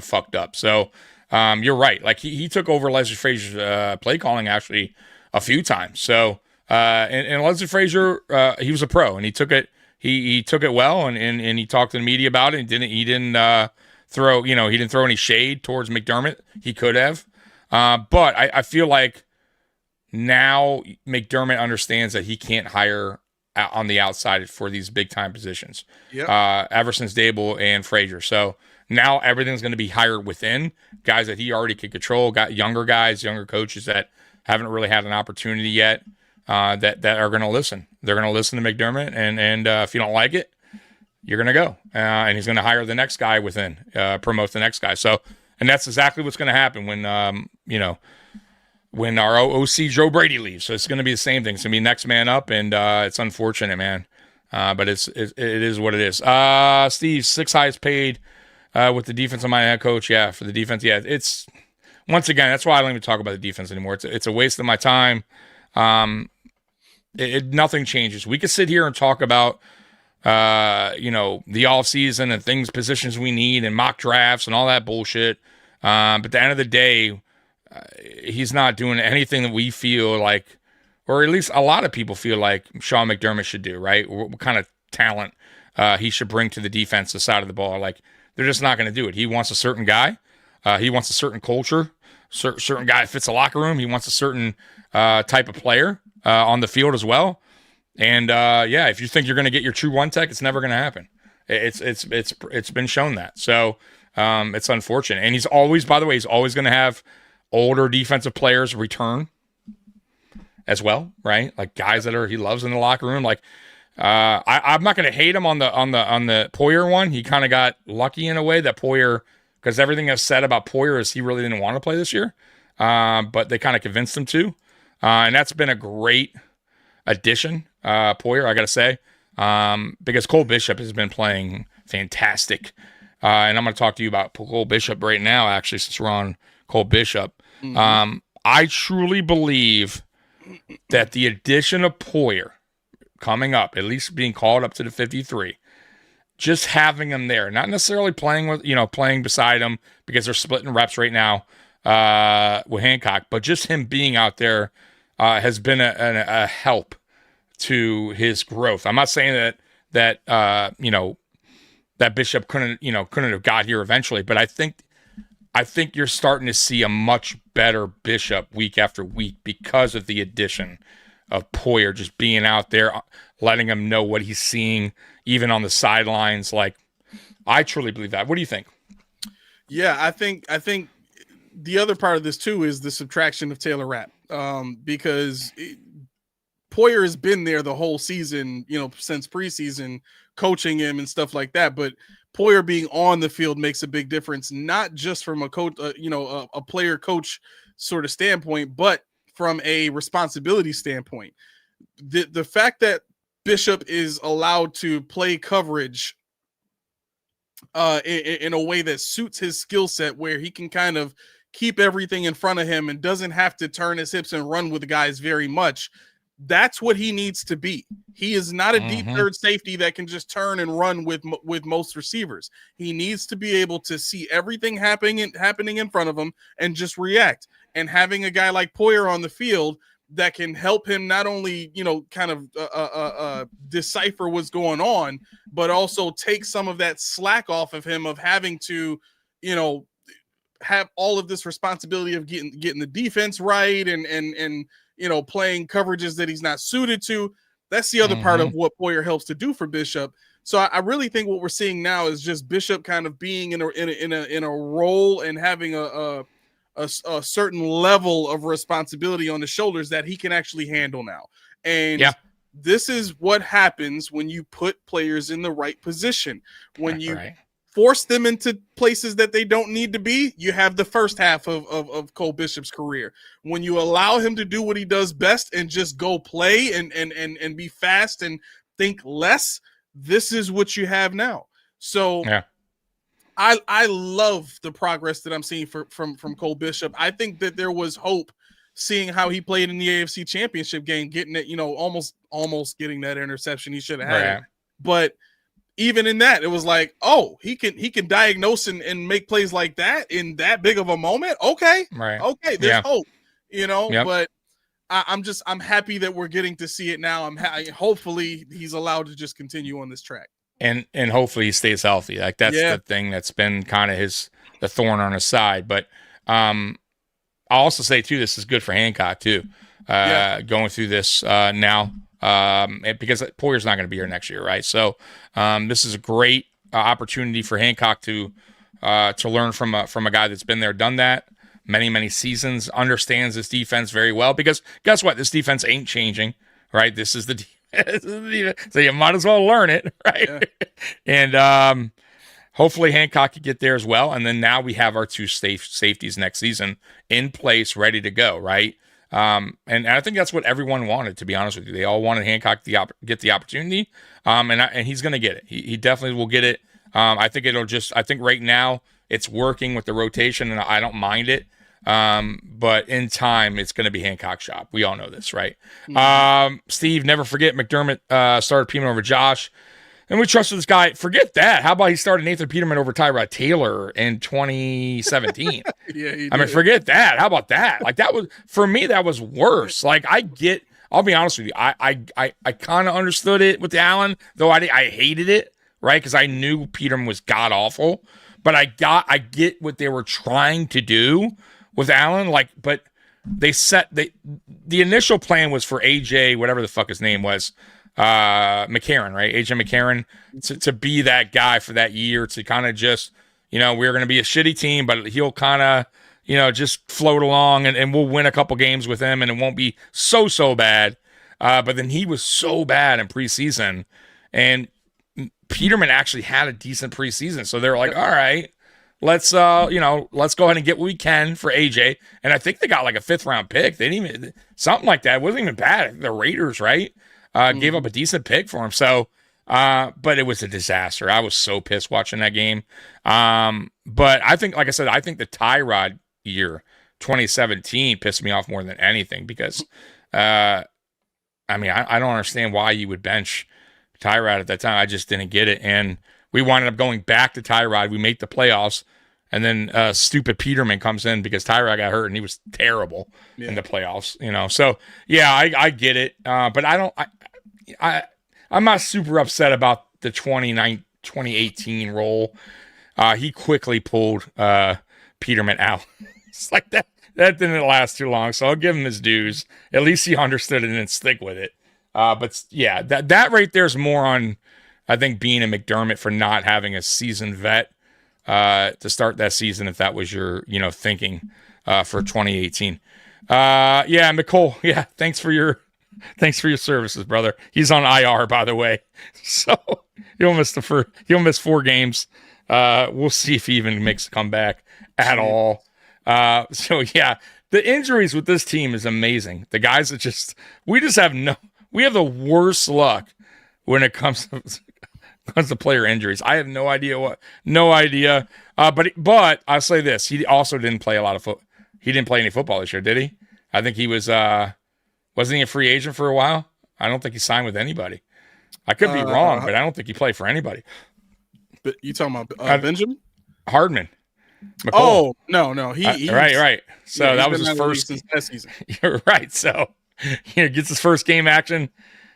Speaker 5: fucked up. So you're right. Like he took over Leslie Frazier's play calling actually a few times. So and Leslie Frazier, he was a pro and he took it. He took it well and he talked to the media about it. He didn't throw any shade towards McDermott. He could have, but I feel like now McDermott understands that he can't hire on the outside for these big time positions. Ever since Dable and Frazier. So now everything's going to be hired within guys that he already could control. Got younger guys, younger coaches that haven't really had an opportunity yet. That are going to listen. They're going to listen to McDermott, and if you don't like it, you're going to go. And he's going to hire the next guy within, promote the next guy. So, and that's exactly what's going to happen when our OC Joe Brady leaves. So it's going to be the same thing. It's going to be next man up, and it's unfortunate, man. But it is what it is. Steve, 6th highest paid with the defensive minded head coach. Yeah, for the defense. Yeah, it's once again, that's why I don't even talk about the defense anymore. It's a waste of my time. Nothing changes. We could sit here and talk about, the off season and things, positions we need, and mock drafts and all that bullshit. But at the end of the day, he's not doing anything that we feel like, or at least a lot of people feel like Sean McDermott should do. Right? What kind of talent he should bring to the defensive side of the ball? Like, they're just not going to do it. He wants a certain guy. He wants a certain culture. Certain guy that fits the locker room. He wants a certain type of player on the field as well. And if you think you're going to get your true one tech, it's never going to happen. It's been shown that. So it's unfortunate. And he's always going to have older defensive players return as well, right? Like guys that he loves in the locker room. Like I'm not going to hate him on the Poyer one. He kind of got lucky in a way that Poyer, because everything I've said about Poyer is he really didn't want to play this year, but they kind of convinced him to. And that's been a great addition, Poyer, I got to say, because Cole Bishop has been playing fantastic. And I'm going to talk to you about Cole Bishop right now, actually, since we're on Cole Bishop. Mm-hmm. I truly believe that the addition of Poyer coming up, at least being called up to the 53, just having him there, not necessarily playing beside him because they're splitting reps right now with Hancock, but just him being out there has been a help to his growth. I'm not saying that Bishop couldn't have got here eventually, but I think you're starting to see a much better Bishop week after week because of the addition of Poyer just being out there, letting him know what he's seeing, even on the sidelines. Like, I truly believe that. What do you think?
Speaker 6: Yeah, I think the other part of this too is the subtraction of Taylor Rapp, because Poyer has been there the whole season, since preseason, coaching him and stuff like that. But Poyer being on the field makes a big difference, not just from a coach, a player coach sort of standpoint, but from a responsibility standpoint. The fact that Bishop is allowed to play coverage in a way that suits his skill set, where he can kind of keep everything in front of him and doesn't have to turn his hips and run with the guys very much. That's what he needs to be. He is not a deep third safety that can just turn and run with most receivers. He needs to be able to see everything happening in front of him and just react. And having a guy like Poyer on the field that can help him not only, kind of decipher what's going on, but also take some of that slack off of him of having to, have all of this responsibility of getting the defense right and playing coverages that he's not suited to. That's the other part of what Poyer helps to do for Bishop. So I really think what we're seeing now is just Bishop kind of being in a role and having a certain level of responsibility on the shoulders that he can actually handle now. And this is what happens when you put players in the right position. When you force them into places that they don't need to be, you have the first half of Cole Bishop's career. When you allow him to do what he does best and just go play and be fast and think less, this is what you have now. So I love the progress that I'm seeing from Cole Bishop. I think that there was hope seeing how he played in the AFC Championship game, getting it, almost getting that interception he should have had. It. But even in that, it was like, oh, he can diagnose and make plays like that in that big of a moment. Okay. Right. Okay. There's hope, but I'm happy that we're getting to see it now. Hopefully he's allowed to just continue on this track.
Speaker 5: And hopefully he stays healthy. Like that's the thing that's been kind of the thorn on his side. But I'll also say too, this is good for Hancock too, going through this now. Because Poyer's not going to be here next year, right? So this is a great opportunity for Hancock to learn from a guy that's been there, done that many seasons, understands this defense very well. Because guess what? This defense ain't changing, right? This is the defense, so you might as well learn it, right? Yeah. And hopefully Hancock can get there as well. And then now we have our two safeties next season in place, ready to go, right? And I think that's what everyone wanted, to be honest with you. They all wanted Hancock to get the opportunity, and he's going to get it. He definitely will get it. I think right now it's working with the rotation, and I don't mind it. But in time, it's going to be Hancock Shop. We all know this, right? Steve, never forget McDermott started Peterman over Josh. And we trusted this guy. Forget that. How about he started Nathan Peterman over Tyrod Taylor in 2017? I mean, forget that. How about that? Like, that was, for me, that was worse. Like, I'll be honest with you. I kind of understood it with Allen, though I hated it, right? Because I knew Peterman was god awful. But I get what they were trying to do with Allen. Like, but they the initial plan was for AJ, whatever the fuck his name was, McCarron, right? AJ McCarron to be that guy for that year, to kind of just, we're going to be a shitty team, but he'll kind of, just float along and we'll win a couple games with him and it won't be so bad. But then he was so bad in preseason, and Peterman actually had a decent preseason. So they're like, all right, let's go ahead and get what we can for AJ. And I think they got like a 5th round pick. They didn't even, something like that. It wasn't even bad. The Raiders, right? Gave up a decent pick for him. So, but it was a disaster. I was so pissed watching that game. But I think, like I said, I think the Tyrod year, 2017, pissed me off more than anything because, I don't understand why you would bench Tyrod at that time. I just didn't get it. And we wound up going back to Tyrod. We make the playoffs. And then stupid Peterman comes in because Tyrod got hurt and he was terrible in the playoffs, So, yeah, I get it. But I'm not super upset about the 2018 role. He quickly pulled Peterman out. It's like that didn't last too long, so I'll give him his dues. At least he understood it and stick with it. But yeah, that right there is more on, I think, Bean and McDermott for not having a seasoned vet to start that season, if that was your thinking for 2018. Yeah, McCole. Yeah, thanks for your services, brother. He's on IR, by the way, so he'll miss 4 games. We'll see if he even makes a comeback at all. So yeah, the injuries with this team is amazing. The guys that we have the worst luck when it comes to player injuries. I have no idea. But I'll say this: he also didn't play a lot of football. He didn't play any football this year, did he? I think he was. Wasn't he a free agent for a while? I don't think he signed with anybody. I could be wrong, but I don't think he played for anybody.
Speaker 6: But you talking about Benjamin
Speaker 5: Hardman? McCole.
Speaker 6: Oh no, he
Speaker 5: right. So that was his first
Speaker 6: season.
Speaker 5: You're right. So he gets his first game action,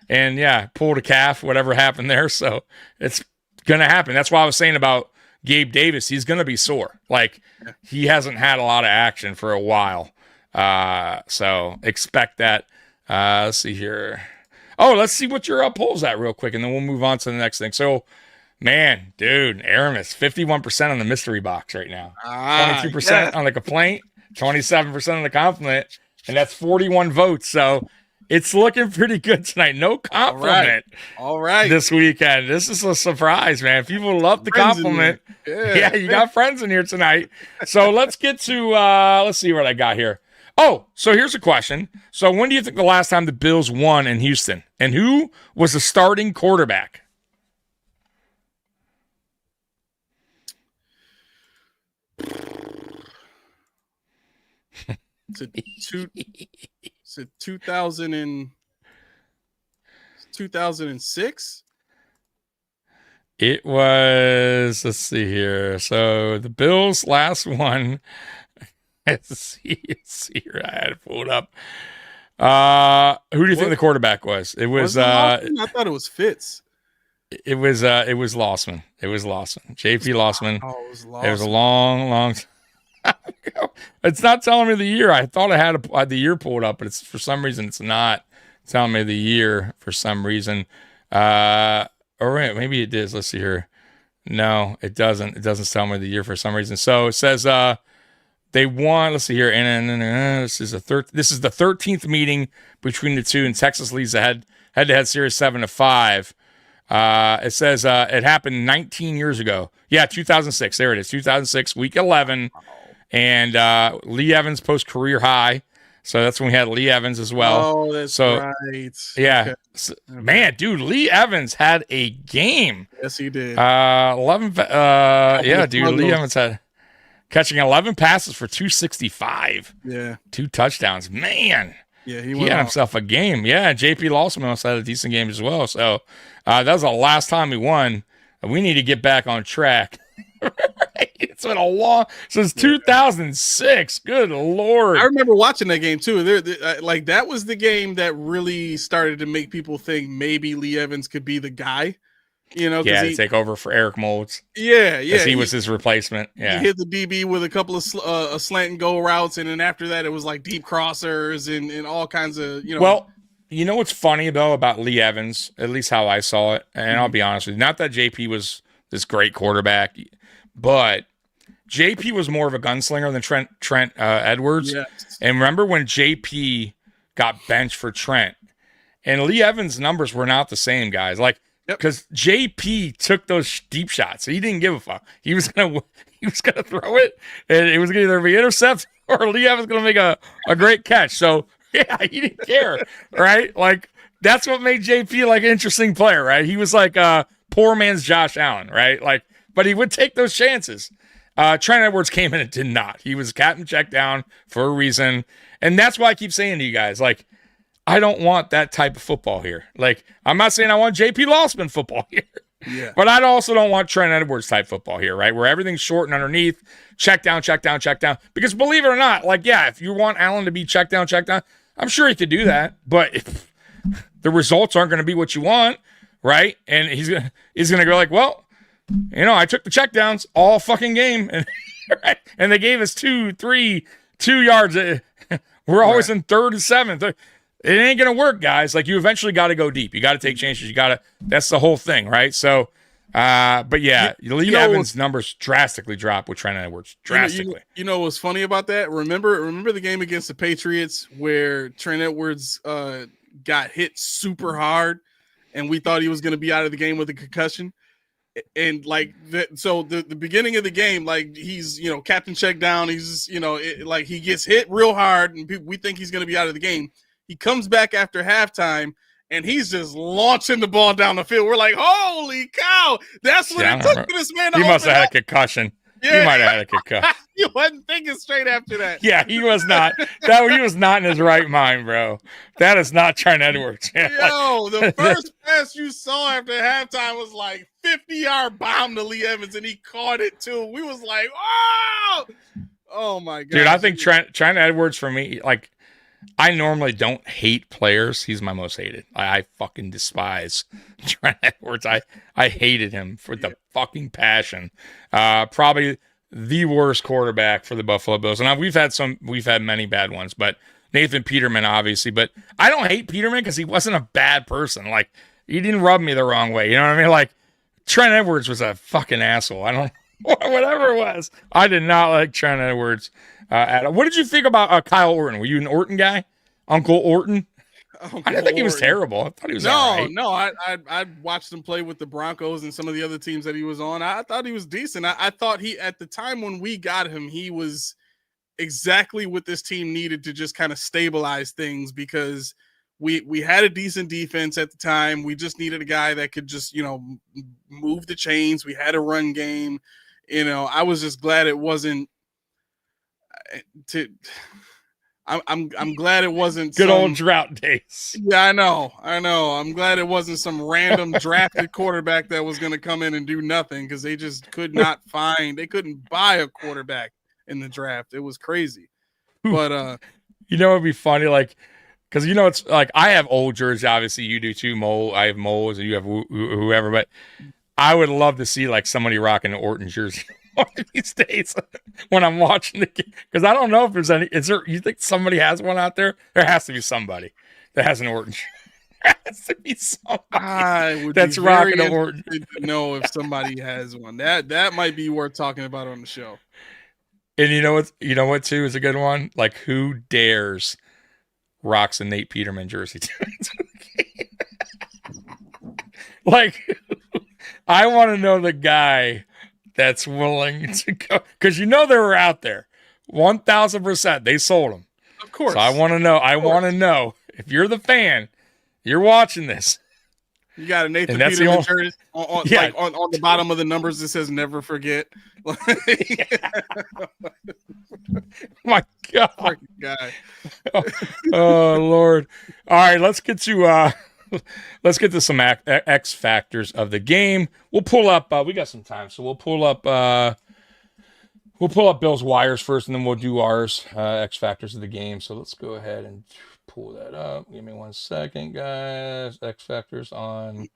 Speaker 5: and pulled a calf, whatever happened there. So it's gonna happen. That's why I was saying about Gabe Davis. He's gonna be sore. Like, he hasn't had a lot of action for a while. So expect that. Let's see here. Oh, let's see what your poll's at real quick, and then we'll move on to the next thing. So, man, dude, Aramis, 51% on the mystery box right now. 22% on the complaint, 27% on the compliment, and that's 41 votes. So it's looking pretty good tonight. No compliment.
Speaker 6: All right.
Speaker 5: This weekend. This is a surprise, man. People love the compliment. Yeah, you got friends in here tonight. So let's get to, let's see what I got here. Oh, so here's a question. So when do you think the last time the Bills won in Houston? And who was the starting quarterback?
Speaker 6: Is it 2006?
Speaker 5: It was, let's see here. So the Bills last one. Let's see here. I had it pulled up. Who do you think the quarterback was? It was
Speaker 6: I thought it was Fitz.
Speaker 5: It was Lossman. It was Lossman. JP Lossman.
Speaker 6: Oh, it was Lossman.
Speaker 5: It was a long time ago. It's not telling me the year. I thought I had the year pulled up, but it's for some reason it's not telling me the year for some reason. Or maybe it is. Let's see here. No, it doesn't. It doesn't tell me the year for some reason. So it says they won. Let's see here. And this is the 13th meeting between the two, and Texas leads the head-to-head series 7-5. It says it happened 19 years ago. Yeah, 2006. There it is. 2006, week 11. And Lee Evans post career high. So that's when we had Lee Evans as well.
Speaker 6: Oh, that's right.
Speaker 5: Yeah.
Speaker 6: Okay.
Speaker 5: So, man, dude, Lee Evans had a game.
Speaker 6: Yes, he did.
Speaker 5: 11. Yeah, dude, Lee Evans catching 11 passes for 265.
Speaker 6: Yeah.
Speaker 5: 2 touchdowns. Man.
Speaker 6: Yeah,
Speaker 5: He had himself a game. Yeah, JP Lawson also had a decent game as well. So that was the last time we won. We need to get back on track. It's been a long since 2006. Good Lord.
Speaker 6: I remember watching that game too. Like that was the game that really started to make people think maybe Lee Evans could be the guy. You know,
Speaker 5: to take over for Eric Moulds.
Speaker 6: Yeah.
Speaker 5: He was his replacement. Yeah,
Speaker 6: he hit the DB with a couple of slant and go routes, and then after that, it was like deep crossers and all kinds of
Speaker 5: Well, you know what's funny though about Lee Evans, at least how I saw it, and I'll be honest with you, not that JP was this great quarterback, but JP was more of a gunslinger than Trent Edwards.
Speaker 6: Yes.
Speaker 5: And remember when JP got benched for Trent, and Lee Evans' numbers were not the same, guys. Like. Because JP took those deep shots. He didn't give a fuck. He was gonna throw it, and it was gonna either be intercepted or Lee Evans gonna make a great catch. So yeah, he didn't care, right? Like that's what made JP like an interesting player, right? He was like poor man's Josh Allen, right? Like, but he would take those chances. Trent Edwards came in and did not. He was captain check down for a reason, and that's why I keep saying to you guys, like. I don't want that type of football here. Like, I'm not saying I want JP Losman football here.
Speaker 6: Yeah.
Speaker 5: But I also don't want Trent Edwards type football here, right? Where everything's short and underneath, check down. Because believe it or not, like, yeah, if you want Allen to be check down, I'm sure he could do that. But if the results aren't going to be what you want, right? And he's gonna go like, well, I took the check downs all fucking game. And, right? And they gave us 2 yards. We're always in 3rd and 7th. It ain't going to work, guys. Like, you eventually got to go deep. You got to take chances. That's the whole thing, right? So, but yeah, Lee Evans' numbers drastically dropped with Trent Edwards. Drastically.
Speaker 6: You know what's funny about that? Remember the game against the Patriots where Trent Edwards got hit super hard and we thought he was going to be out of the game with a concussion? And like so the beginning of the game, like he's captain check down. He's like he gets hit real hard and we think he's going to be out of the game. He comes back after halftime, and he's just launching the ball down the field. We're like, holy cow! That's what it took for this man to
Speaker 5: He must have had a
Speaker 6: concussion.
Speaker 5: Yeah. He might have had a concussion.
Speaker 6: He wasn't thinking straight after that.
Speaker 5: Yeah, he was not. He was not in his right mind, bro. That is not Trent Edwards.
Speaker 6: Yo, the first pass you saw after halftime was like 50-yard bomb to Lee Evans, and he caught it too. We was like, oh my god,
Speaker 5: dude! I think Trent Edwards for me, like. I normally don't hate players. He's my most hated. I fucking despise Trent Edwards. I hated him for the fucking passion. Probably the worst quarterback for the Buffalo Bills. And we've had many bad ones, but Nathan Peterman, obviously. But I don't hate Peterman because he wasn't a bad person. Like, he didn't rub me the wrong way. You know what I mean? Like, Trent Edwards was a fucking asshole. I don't whatever it was. I did not like Trent Edwards. What did you think about Kyle Orton? Were you an Orton guy? Uncle Orton? I didn't think he was terrible. I thought he was all right.
Speaker 6: No, I watched him play with the Broncos and some of the other teams that he was on. I thought he was decent. I thought at the time when we got him, he was exactly what this team needed to just kind of stabilize things because we had a decent defense at the time. We just needed a guy that could just, move the chains. We had a run game. I was just glad it wasn't I'm glad it wasn't
Speaker 5: good old drought days.
Speaker 6: Yeah, I know. I'm glad it wasn't some random drafted quarterback that was going to come in and do nothing because they just they couldn't buy a quarterback in the draft. It was crazy. But
Speaker 5: it'd be funny, like, because it's like I have old jerseys. Obviously, you do too. I have Moles, and you have whoever. But I would love to see like somebody rocking an Orton jersey one of these days when I'm watching the game. Because I don't know if there's any. Is there? You think somebody has one out there? There has to be somebody that has an Orton jersey. There has to be somebody that's rocking an Orton.
Speaker 6: To know if somebody has one. That might be worth talking about on the show.
Speaker 5: And you know what too is a good one. Like, who dares rocks a Nate Peterman jersey? Like, I want to know the guy that's willing to go, because they were out there 1,000%. They sold them,
Speaker 6: of course.
Speaker 5: So I want to know. I want to know if you're the fan, you're watching this.
Speaker 6: You got a Nathan
Speaker 5: And that's the
Speaker 6: Peterman
Speaker 5: only-
Speaker 6: jersey on the bottom of the numbers. It says "Never forget."
Speaker 5: My God.
Speaker 6: Freaking guy.
Speaker 5: Oh Lord. All right, let's get to some X factors of the game. We'll pull up we got some time, so we'll pull up Bill's wires first, and then we'll do ours, X factors of the game. So let's go ahead and pull that up. Give me 1 second, guys. X factors on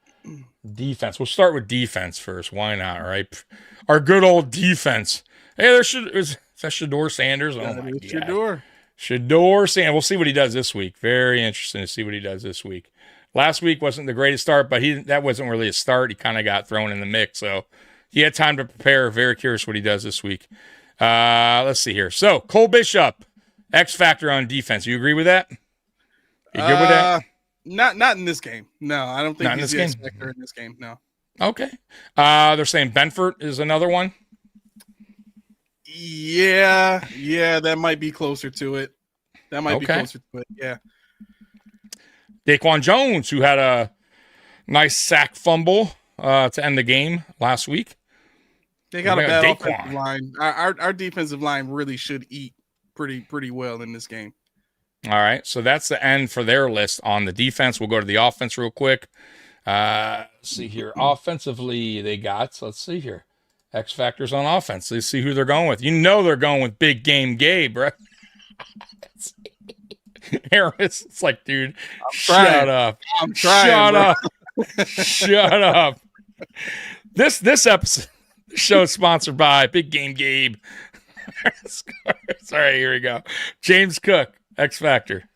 Speaker 5: defense. We'll start with defense first. Why not, right? Our good old defense. Hey, is that Shador Sanders? Oh, my God. Shador Sanders. We'll see what he does this week. Very interesting to see what he does this week. Last week wasn't the greatest start, but that wasn't really a start. He kind of got thrown in the mix, so he had time to prepare. Very curious what he does this week. Let's see here. So, Cole Bishop, X factor on defense. You agree with that? You good with that?
Speaker 6: Not in this game. No, I don't think
Speaker 5: Not in
Speaker 6: he's
Speaker 5: this
Speaker 6: the X
Speaker 5: game?
Speaker 6: factor in this game. No.
Speaker 5: Okay. They're saying Benford is another one.
Speaker 6: Yeah, that might be closer to it. Yeah.
Speaker 5: Daquan Jones, who had a nice sack fumble to end the game last week.
Speaker 6: They got a bad offensive line. Our defensive line really should eat pretty well in this game.
Speaker 5: All right, so that's the end for their list on the defense. We'll go to the offense real quick. Let's see here. Offensively, they got, so let's see here. X factors on offense. Let's see who they're going with. You know they're going with Big Game Gabe, right? Aramis, it's like, dude, shut up.
Speaker 6: I'm trying.
Speaker 5: Shut up. Shut up. This episode, this show is sponsored by Big Game Gabe. Sorry, here we go. James Cook, X Factor.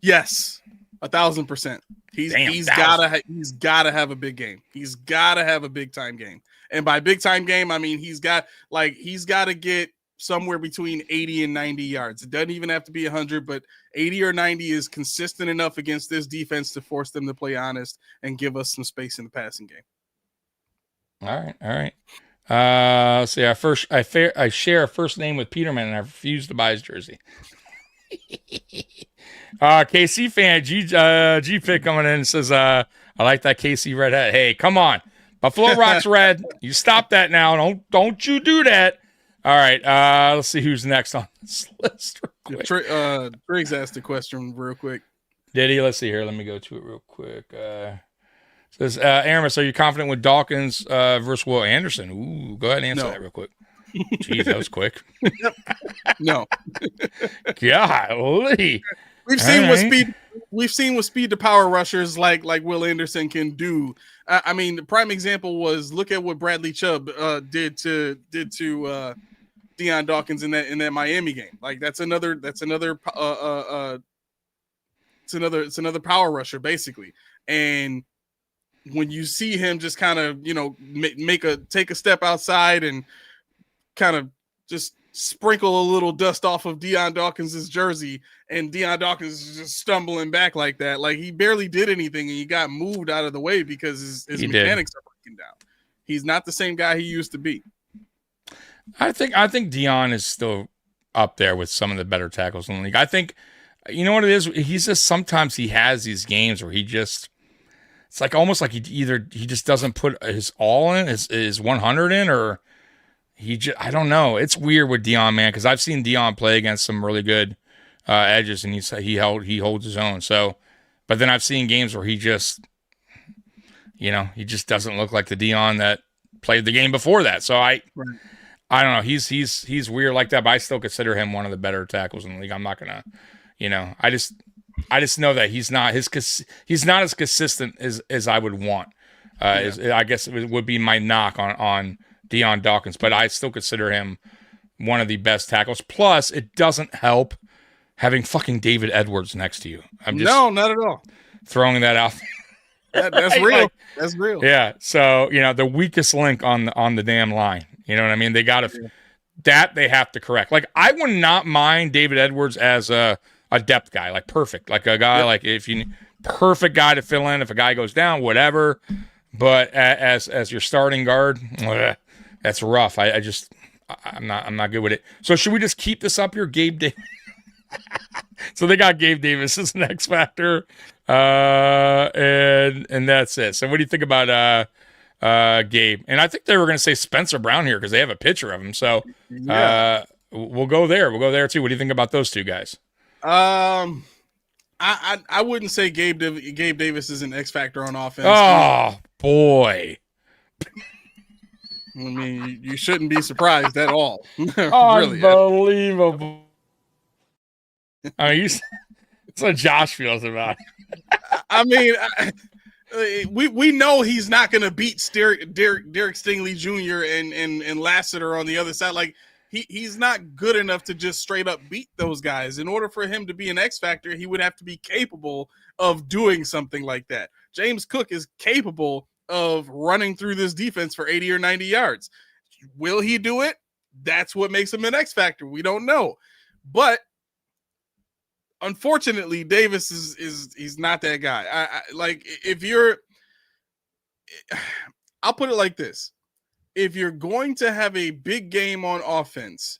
Speaker 6: Yes, 1,000%. He's gotta have a big game. He's gotta have a big time game. And by big time game, I mean he's got to get somewhere between 80 and 90 yards. It doesn't even have to be 100, but 80 or 90 is consistent enough against this defense to force them to play honest and give us some space in the passing game.
Speaker 5: All right. Let's see. I share a first name with Peterman, and I refuse to buy his jersey. KC fan G Pick coming in and says, I like that KC red hat. Hey, come on. Buffalo Rock's red. You stop that now. Don't you do that. All right. Let's see who's next on this list real quick.
Speaker 6: Triggs asked a question real quick.
Speaker 5: Did he? Let's see here. Let me go to it real quick. Says, Aramis, are you confident with Dawkins versus Will Anderson? Ooh, go ahead and answer that real quick. Jeez, that was quick.
Speaker 6: No.
Speaker 5: Golly.
Speaker 6: We've seen what speed to power rushers like Will Anderson can do. I mean, the prime example was look at what Bradley Chubb did to Deion Dawkins in that Miami game. Like that's another power rusher basically. And when you see him just kind of take a step outside and kind of just sprinkle a little dust off of Deion Dawkins' jersey, and Deion Dawkins is just stumbling back like that. Like he barely did anything and he got moved out of the way because his mechanics are breaking down. He's not the same guy he used to be.
Speaker 5: I think Deion is still up there with some of the better tackles in the league. I think, you know what it is? He's just, sometimes he has these games where it's like almost like he just doesn't put his all in, his 100 in, or I don't know. It's weird with Deion, man, because I've seen Deion play against some really good edges, and he holds his own. So, but then I've seen games where he just doesn't look like the Deion that played the game before that. So I don't know. He's weird like that, but I still consider him one of the better tackles in the league. I'm not gonna, I just know that he's not as consistent as I would want. I guess it would be my knock on Deion Dawkins, but I still consider him one of the best tackles. Plus, it doesn't help having fucking David Edwards next to you.
Speaker 6: No, not at all.
Speaker 5: Throwing that out.
Speaker 6: That's real. That's real.
Speaker 5: Yeah. So, the weakest link on the damn line. You know what I mean? They got to that they have to correct. Like, I would not mind David Edwards as a depth guy, like perfect, like a guy like if you perfect guy to fill in if a guy goes down, whatever. But as your starting guard, that's rough. I'm not good with it. So should we just keep this up here, Gabe Davis? So they got Gabe Davis as an X factor. And that's it. So what do you think about Gabe? And I think they were going to say Spencer Brown here because they have a picture of him. So we'll go there. We'll go there too. What do you think about those two guys?
Speaker 6: I wouldn't say Gabe Davis is an X factor on offense.
Speaker 5: Oh boy.
Speaker 6: I mean, you shouldn't be surprised at all. Really.
Speaker 5: Unbelievable. I mean, that's what Josh feels about it.
Speaker 6: I mean, we know he's not going to beat Derek Stingley Jr. and Lassiter on the other side. Like he's not good enough to just straight up beat those guys. In order for him to be an X factor, he would have to be capable of doing something like that. James Cook is capable of running through this defense for 80 or 90 yards. Will he do it? That's what makes him an X factor. We don't know. But unfortunately, Davis he's not that guy. I'll put it like this. If you're going to have a big game on offense,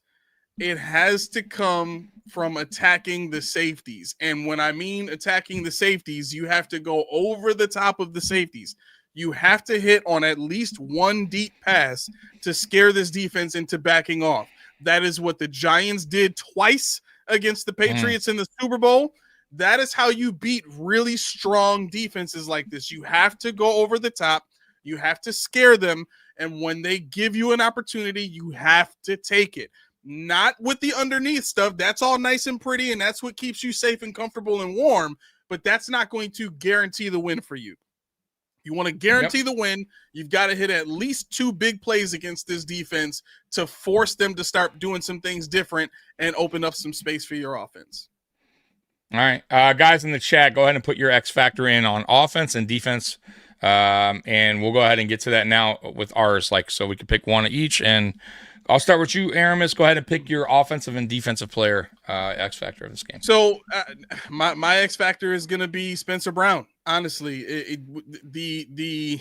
Speaker 6: it has to come from attacking the safeties. And when I mean attacking the safeties, you have to go over the top of the safeties. You have to hit on at least one deep pass to scare this defense into backing off. That is what the Giants did twice against the Patriots in the Super Bowl. That is how you beat really strong defenses like this. You have to go over the top. You have to scare them. And when they give you an opportunity, you have to take it. Not with the underneath stuff. That's all nice and pretty, and that's what keeps you safe and comfortable and warm. But that's not going to guarantee the win for you. You want to guarantee the win, you've got to hit at least 2 big plays against this defense to force them to start doing some things different and open up some space for your offense.
Speaker 5: All right. Guys in the chat, go ahead and put your X factor in on offense and defense. And we'll go ahead and get to that now with ours, so we can pick one each. And I'll start with you, Aramis. Go ahead and pick your offensive and defensive player X factor of this game.
Speaker 6: So my X factor is going to be Spencer Brown. Honestly, the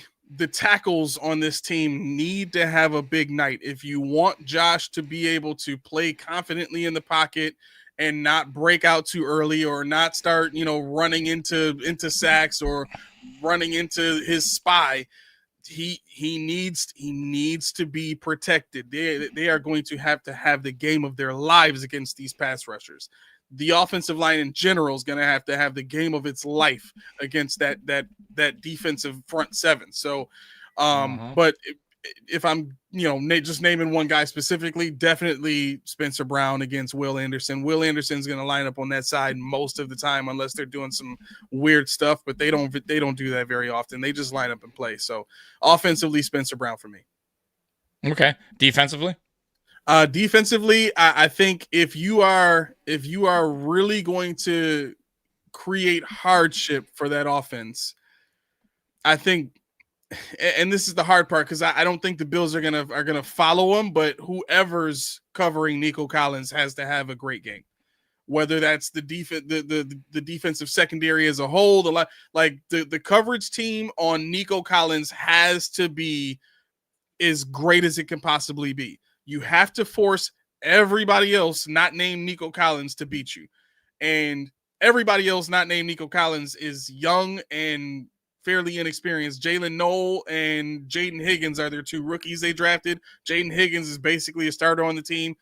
Speaker 6: tackles on this team need to have a big night. If you want Josh to be able to play confidently in the pocket and not break out too early or not start, running into sacks or running into his spy, he needs to be protected. They are going to have the game of their lives against these pass rushers. The offensive line in general is going to have the game of its life against that defensive front seven. So, but if I'm, just naming one guy specifically, definitely Spencer Brown against Will Anderson. Will Anderson's going to line up on that side most of the time, unless they're doing some weird stuff, but they don't do that very often. They just line up and play. So offensively, Spencer Brown for me.
Speaker 5: Okay. Defensively?
Speaker 6: Defensively, I think if you are really going to create hardship for that offense, I think, and this is the hard part because I don't think the Bills are gonna follow him, but whoever's covering Nico Collins has to have a great game. Whether that's the defensive secondary as a whole, the coverage team on Nico Collins has to be as great as it can possibly be. You have to force everybody else not named Nico Collins to beat you. And everybody else not named Nico Collins is young and fairly inexperienced. Jalen Noel and Jaden Higgins are their 2 rookies they drafted. Jaden Higgins is basically a starter on the team.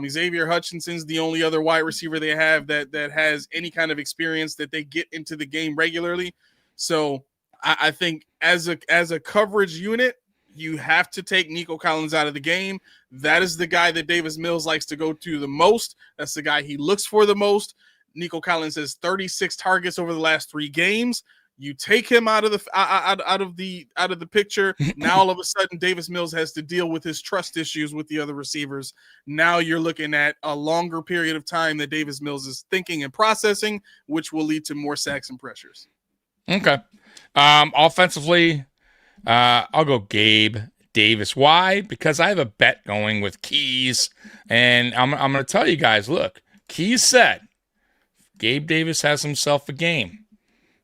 Speaker 6: Xavier Hutchinson's the only other wide receiver they have that has any kind of experience that they get into the game regularly. So I think as a coverage unit, you have to take Nico Collins out of the game. That is the guy that Davis Mills likes to go to the most. That's the guy he looks for the most. Nico Collins has 36 targets over the last 3 games. You take him out of the picture. Now all of a sudden, Davis Mills has to deal with his trust issues with the other receivers. Now you're looking at a longer period of time that Davis Mills is thinking and processing, which will lead to more sacks and pressures.
Speaker 5: Okay. Offensively, I'll go Gabe Davis. Why? Because I have a bet going with Keys, and I'm going to tell you guys, look, Keys said Gabe Davis has himself a game.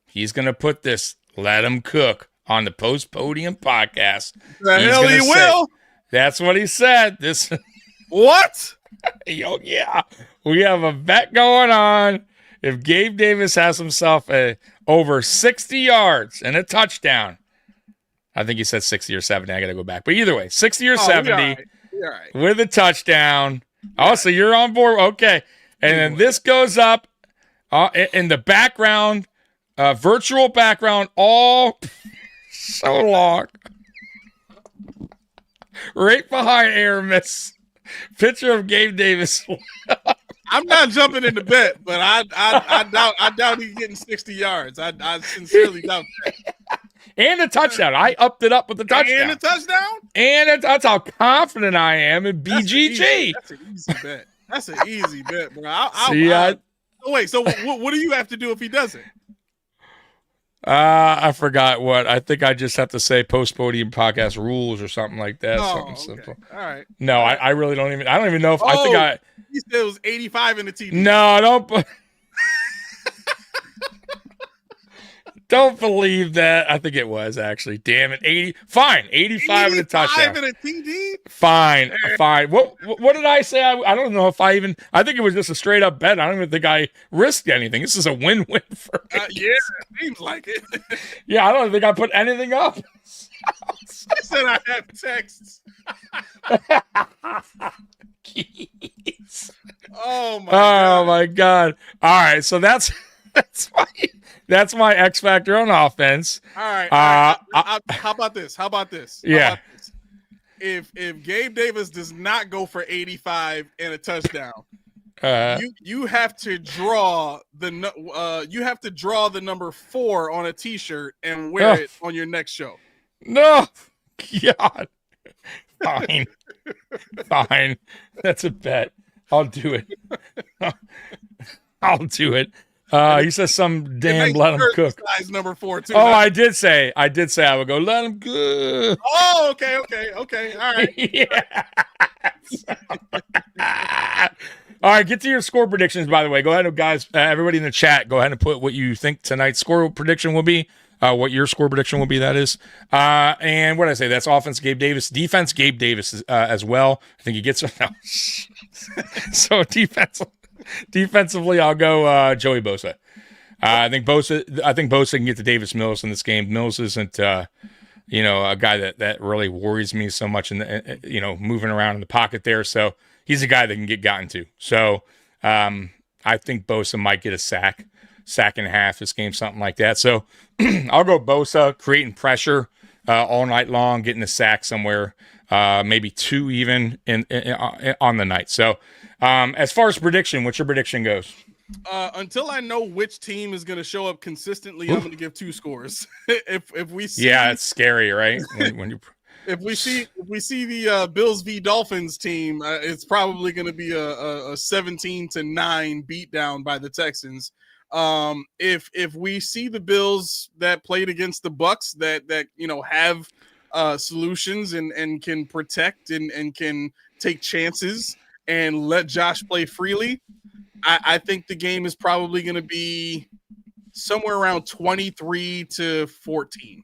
Speaker 5: He's going to put this Let Him Cook on the Post-Podium podcast.
Speaker 6: The hell he will.
Speaker 5: That's what he said. This
Speaker 6: What?
Speaker 5: Oh, yeah. We have a bet going on. If Gabe Davis has himself a over 60 yards and a touchdown. I think he said 60 or 70. I got to go back. But either way, 60 or 70 with a touchdown. Oh, so you're on board. Okay. And then this goes up in the background, virtual background, all so long. Right behind Aramis. Picture of Gabe Davis.
Speaker 6: I'm not jumping in the bet, but I doubt he's getting 60 yards. I sincerely doubt that.
Speaker 5: And a touchdown. I upped it up with the touchdown.
Speaker 6: And a touchdown?
Speaker 5: And that's how confident I am in BGG.
Speaker 6: That's an easy bet. That's an easy bet, bro. Wait, so what do you have to do if he doesn't?
Speaker 5: I forgot what. I think I just have to say post-podium podcast rules or something like that. Something simple.
Speaker 6: All right.
Speaker 5: No, I really don't even. I don't even know if I think I.
Speaker 6: You said it was 85 in the TD.
Speaker 5: No, don't. Don't believe that. I think it was actually. Damn it, 80. Fine, 85 in a touchdown.
Speaker 6: 85 in a TD.
Speaker 5: Fine. What did I say? I don't know if I even. I think it was just a straight up bet. I don't even think I risked anything. This is a win-win for me.
Speaker 6: Yeah, it seems like it.
Speaker 5: Yeah, I don't think I put anything up.
Speaker 6: I said I have texts. Oh
Speaker 5: my god! All right, so that's my X factor on offense.
Speaker 6: All right. How about this?
Speaker 5: Yeah.
Speaker 6: If Gabe Davis does not go for 85 and a touchdown, you have to draw the number 4 on a T-shirt and wear it on your next show.
Speaker 5: No, God. Fine. That's a bet. I'll do it. I'll do it. He says some damn let him cook.
Speaker 6: Size number 4 too.
Speaker 5: Oh, I did say I would go let him cook.
Speaker 6: Oh, okay. All right.
Speaker 5: Yeah. All right, get to your score predictions. By the way, go ahead, guys. Everybody in the chat, go ahead and put what you think tonight's score prediction will be. What your score prediction will be. That is, and what did I say? That's offense, Gabe Davis. Defense, Gabe Davis as well. I think he gets no. So defensively, I'll go Joey Bosa. I think Bosa can get to Davis Mills in this game. Mills isn't, a guy that really worries me so much in the, moving around in the pocket there. So he's a guy that can get gotten to. So I think Bosa might get a sack and a half this game, something like that. So I'll go Bosa, creating pressure all night long, getting a sack somewhere, maybe 2 even on the night. So as far as prediction, what's your prediction goes?
Speaker 6: Until I know which team is going to show up consistently, I'm going to give 2 scores. if we see,
Speaker 5: yeah, it's scary, right? when you.
Speaker 6: If we see the Bills v Dolphins team, it's probably going to be a 17-9 beatdown by the Texans. If we see the Bills that played against the Bucks that have solutions and can protect and can take chances and let Josh play freely, I think the game is probably going to be somewhere around 23-14.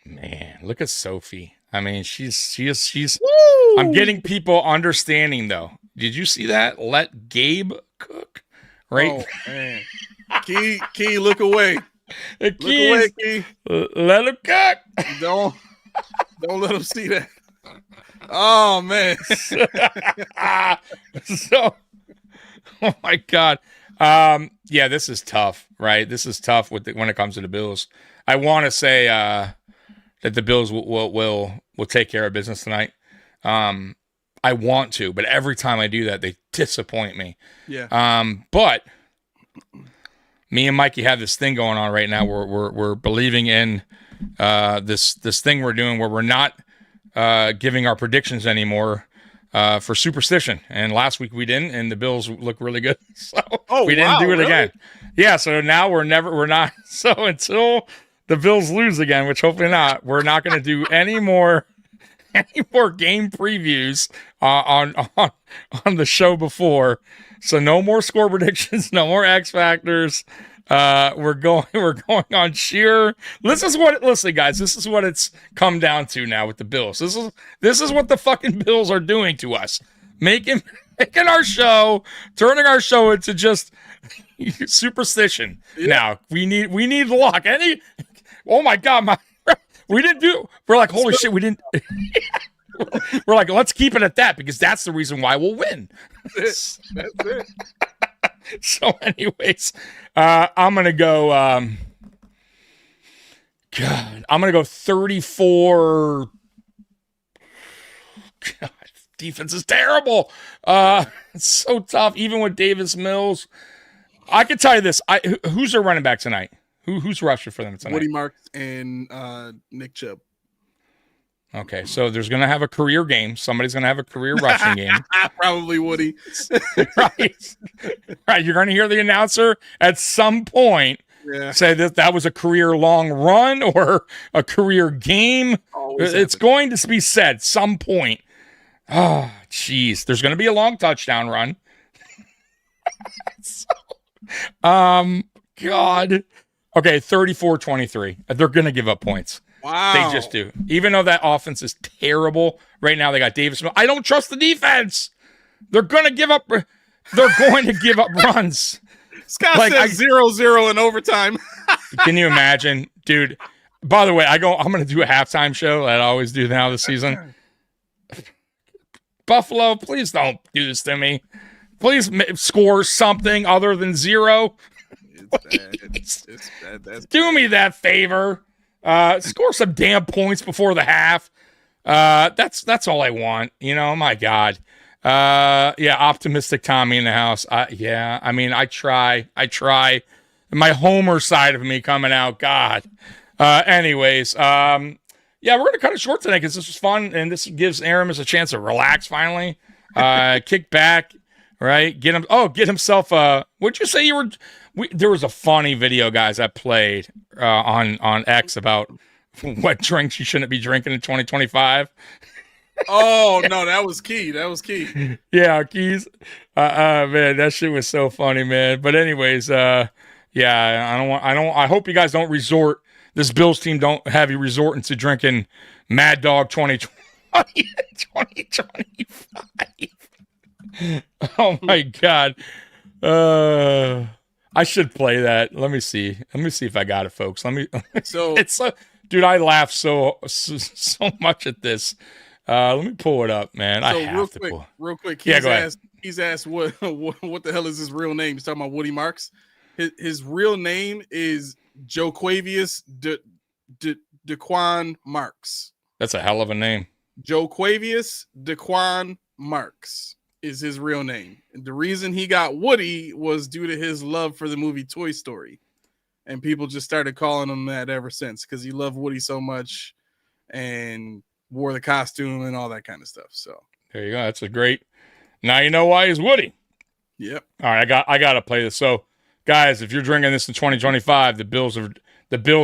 Speaker 5: Man, look at Sophie. I mean, she's.
Speaker 6: Woo!
Speaker 5: I'm getting people understanding though. Did you see that? Let Gabe cook. Right?
Speaker 6: Oh, man. Key, look away.
Speaker 5: Look
Speaker 6: away, Key.
Speaker 5: Let him cook.
Speaker 6: Don't let him see that. Oh, man.
Speaker 5: So, oh my God. Yeah, this is tough, right? This is tough when it comes to the Bills. I want to say that the Bills will take care of business tonight. I want to, but every time I do that, they disappoint me.
Speaker 6: Yeah.
Speaker 5: But me and Mikey have this thing going on right now. We're believing in this thing we're doing where we're not giving our predictions anymore for superstition. And last week we didn't, and the Bills look really good, so we didn't do it again. Yeah. So now we're not. So until the Bills lose again, which hopefully not, we're not going to do any more game previews on the show before. So no more score predictions, no more X factors. We're going on sheer. Listen, guys, this is what it's come down to now with the Bills. This is what the fucking Bills are doing to us, making our show, turning our show into just Superstition. Yeah. Now we need luck. Oh my God, we're like, holy shit, we didn't. We're like, let's keep it at that because that's the reason why we'll win.
Speaker 6: That's it.
Speaker 5: So, anyways, I'm gonna go. God, I'm gonna go 34. God, defense is terrible. It's so tough, even with Davis Mills. I can tell you this. Who's their running back tonight? Who's rushing for them tonight?
Speaker 6: Woody Marks and Nick Chubb.
Speaker 5: Okay, so there's going to have a career game. Somebody's going to have a career rushing game.
Speaker 6: Probably Woody.
Speaker 5: Right. You're going to hear the announcer at some point say that was a career-long run or a career game. It's going to be said some point. Oh, jeez. There's going to be a long touchdown run. God. Okay, 34-23. They're going to give up points.
Speaker 6: Wow.
Speaker 5: They just do. Even though that offense is terrible right now, they got Davis. I don't trust the defense. They're going to give up. They're going to give up runs.
Speaker 6: Scott says 0-0 in overtime.
Speaker 5: Can you imagine, dude? By the way, I'm going to do a halftime show that I always do now this season. Buffalo, please don't do this to me. Please score something other than 0. Do me that favor. Score some damn points before the half. That's all I want. My God. Optimistic Tommy in the house. I mean, I try. My homer side of me coming out. God. Anyways, we're going to cut it short today because this was fun, and this gives Aramis a chance to relax finally. Kick back, right? Get himself what'd you say you were... there was a funny video, guys, I played on X about what drinks you shouldn't be drinking in 2025.
Speaker 6: Oh no, that was key.
Speaker 5: Yeah, Keys. Man, that shit was so funny, man. But anyways, I hope you guys don't resort. This Bills team don't have you resorting to drinking Mad Dog 2025. Oh my God. I should play that. Let me see if I got it, folks. Dude, I laugh so much at this. Let me pull it up, man.
Speaker 6: Real quick.
Speaker 5: Go ahead.
Speaker 6: He's asked what the hell is his real name? He's talking about Woody Marks. His real name is Joquavius Daquan Marks.
Speaker 5: That's a hell of a name.
Speaker 6: Joquavius Daquan Marks is his real name. And the reason he got Woody was due to his love for the movie Toy Story. And people just started calling him that ever since because he loved Woody so much and wore the costume and all that kind of stuff. So
Speaker 5: there you go. That's a great. Now you know why he's Woody.
Speaker 6: Yep.
Speaker 5: All right, I got to play this. So, guys, if you're drinking this in 2025, the Bills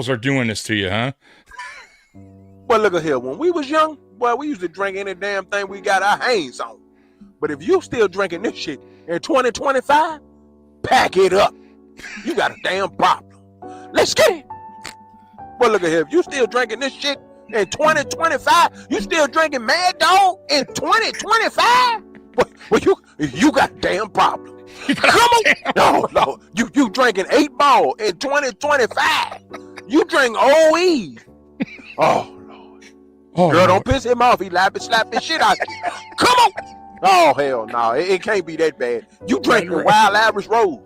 Speaker 5: are doing this to you, huh?
Speaker 7: Well, look at here. When we was young, boy, we used to drink any damn thing we got our hands on. But if you still drinking this shit in 2025, pack it up. You got a damn problem. Let's get it. Well, look at here. If you still drinking this shit in 2025, you still drinking Mad Dog in 2025? Well, you got a damn problem. Come on. No. You drinking 8 Ball in 2025. You drink OE. Oh, Lord. Girl, don't piss him off. He slap the shit out you. Come on. Oh, hell no. It can't be that bad. You drinking Wild Irish Road.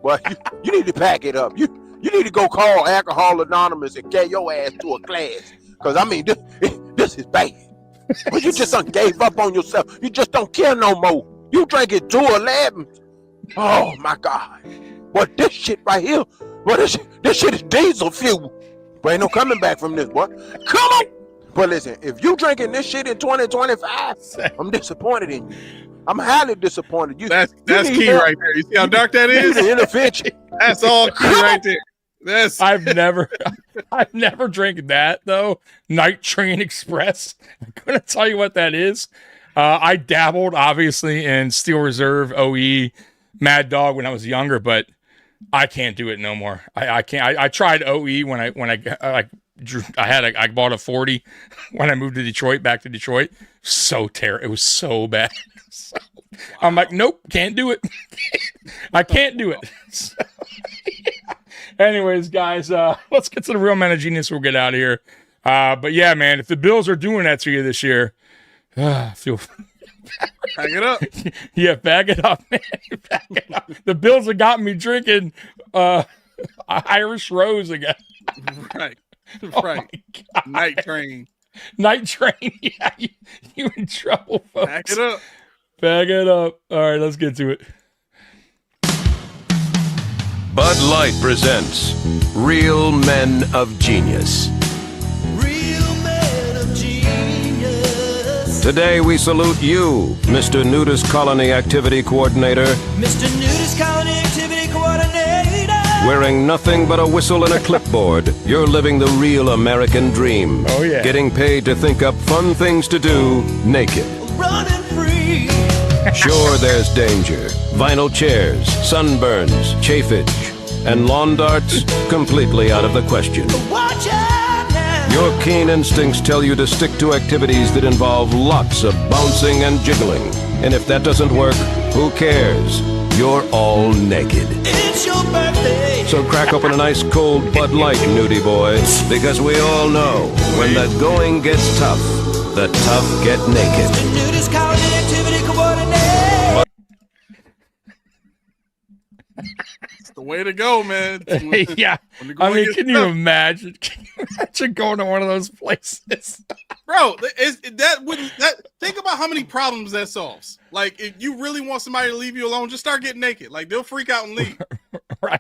Speaker 7: Well, you need to pack it up. You need to go call Alcohol Anonymous and get your ass to a class. Because, I mean, this is bad. But you just done gave up on yourself. You just don't care no more. You drinking 211. Oh, my God. But this shit right here, this shit is diesel fuel. But ain't no coming back from this, boy. Come on. But listen, if you drinking this shit in 2025, I'm disappointed in you. I'm highly disappointed.
Speaker 6: That's key help. Right there. You see how dark that is?
Speaker 7: Intervention.
Speaker 6: That's all key right there.
Speaker 5: I've never drank that though. Night Train Express. I'm gonna tell you what that is. I dabbled obviously in Steel Reserve, OE, Mad Dog when I was younger, but I can't do it no more. I can't. I tried OE when I bought a 40 when I moved to Detroit, back to Detroit. So terrible. It was so bad. So I'm like, nope, can't do it. I can't do it. So, yeah. Anyways, guys, let's get to the real men of genius. We'll get out of here. But yeah, man, if the Bills are doing that to you this year, I feel.
Speaker 6: Back it up.
Speaker 5: Yeah, back it up, man. Back it up. The Bills have got me drinking Irish Rose again.
Speaker 6: Right.
Speaker 5: Oh
Speaker 6: Right. Night train.
Speaker 5: Night train. Yeah, you in trouble, folks.
Speaker 6: Back it up.
Speaker 5: Back it up. All right, let's get to it.
Speaker 8: Bud Light presents Real Men of Genius.
Speaker 9: Real men of genius.
Speaker 8: Today we salute you, Mr. Nudist Colony Activity Coordinator,
Speaker 9: Mr. Nudist Colony Activity Coordinator.
Speaker 8: wearing nothing but a whistle and a clipboard. You're living the real American dream.
Speaker 5: Oh, yeah.
Speaker 8: Getting paid to think up fun things to do naked.
Speaker 9: Running free.
Speaker 8: Sure, there's danger. Vinyl chairs, sunburns, chafage, and lawn darts completely out of the question.
Speaker 9: Watch out now.
Speaker 8: Your keen instincts tell you to stick to activities that involve lots of bouncing and jiggling. And if that doesn't work, who cares? You're all naked.
Speaker 9: It's your birthday.
Speaker 8: So crack open a nice cold Bud Light, nudie boy, because we all know when the going gets tough, the tough get naked.
Speaker 9: Mr. Nudist Colony Activity Coordinator.
Speaker 6: It's the way to go, man.
Speaker 5: Yeah.
Speaker 6: When the
Speaker 5: I
Speaker 6: going
Speaker 5: mean,
Speaker 6: gets
Speaker 5: can you
Speaker 6: tough.
Speaker 5: imagine? Can you imagine going to one of those places?
Speaker 6: Bro, think about how many problems that solves. Like, if you really want somebody to leave you alone, just start getting naked. Like, they'll freak out and leave.
Speaker 5: Right.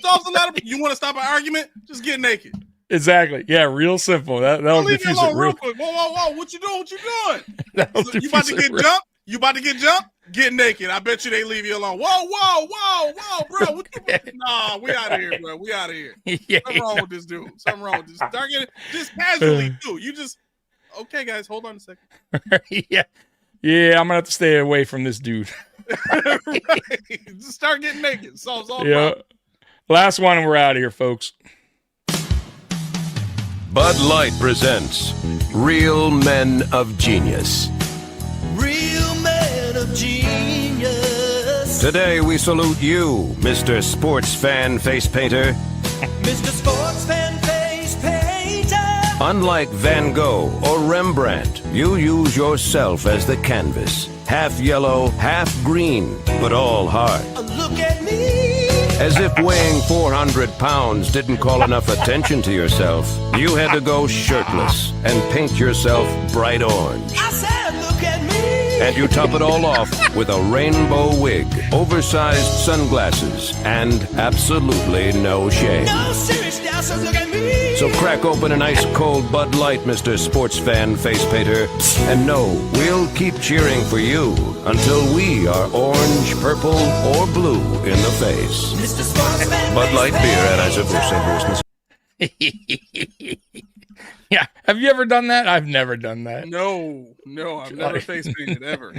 Speaker 6: Solves a lot of. You want to stop an argument? Just get naked.
Speaker 5: Exactly. Yeah, real simple. That'll
Speaker 6: Leave me
Speaker 5: diffuse
Speaker 6: alone
Speaker 5: it
Speaker 6: real
Speaker 5: real
Speaker 6: quick. Whoa! What you doing? What you doing?
Speaker 5: that'll
Speaker 6: You about to
Speaker 5: diffuse it
Speaker 6: get
Speaker 5: real-
Speaker 6: jumped? You about to get jumped? Get naked. I bet you they leave you alone. Whoa, bro. What you? Nah, we out of here, bro. We out of here.
Speaker 5: Yeah.
Speaker 6: Something wrong with this dude. Something wrong with this. Start getting just casually too. You just okay, guys. Hold on a second.
Speaker 5: Yeah, I'm gonna have to stay away from this dude.
Speaker 6: Right. Just start getting naked. Solves all
Speaker 5: Yeah.
Speaker 6: problems.
Speaker 5: Last one, and we're out of here, folks.
Speaker 8: Bud Light presents Real Men of Genius.
Speaker 9: Real men of genius.
Speaker 8: Today we salute you, Mr. Sports Fan Face Painter.
Speaker 9: Mr. Sports Fan Face Painter.
Speaker 8: Unlike Van Gogh or Rembrandt, you use yourself as the canvas. Half yellow, half green, but all hard.
Speaker 9: Look at me.
Speaker 8: As if weighing 400 pounds didn't call enough attention to yourself, you had to go shirtless and paint yourself bright orange.
Speaker 9: I said, look at me.
Speaker 8: And you top it all off with a rainbow wig, oversized sunglasses, and absolutely no shame.
Speaker 9: No, seriously, I said, look at me.
Speaker 8: So crack open an ice cold Bud Light, Mr. Sports Fan Face Painter, and know we'll keep cheering for you until we are orange, purple, or blue in the face.
Speaker 9: Mr. Sports Fan
Speaker 8: Bud
Speaker 9: Face
Speaker 8: Light beer at Anheuser-Busch, St. Louis.
Speaker 5: Yeah. Have you ever done that? I've never done that.
Speaker 6: No, I've never face painted ever.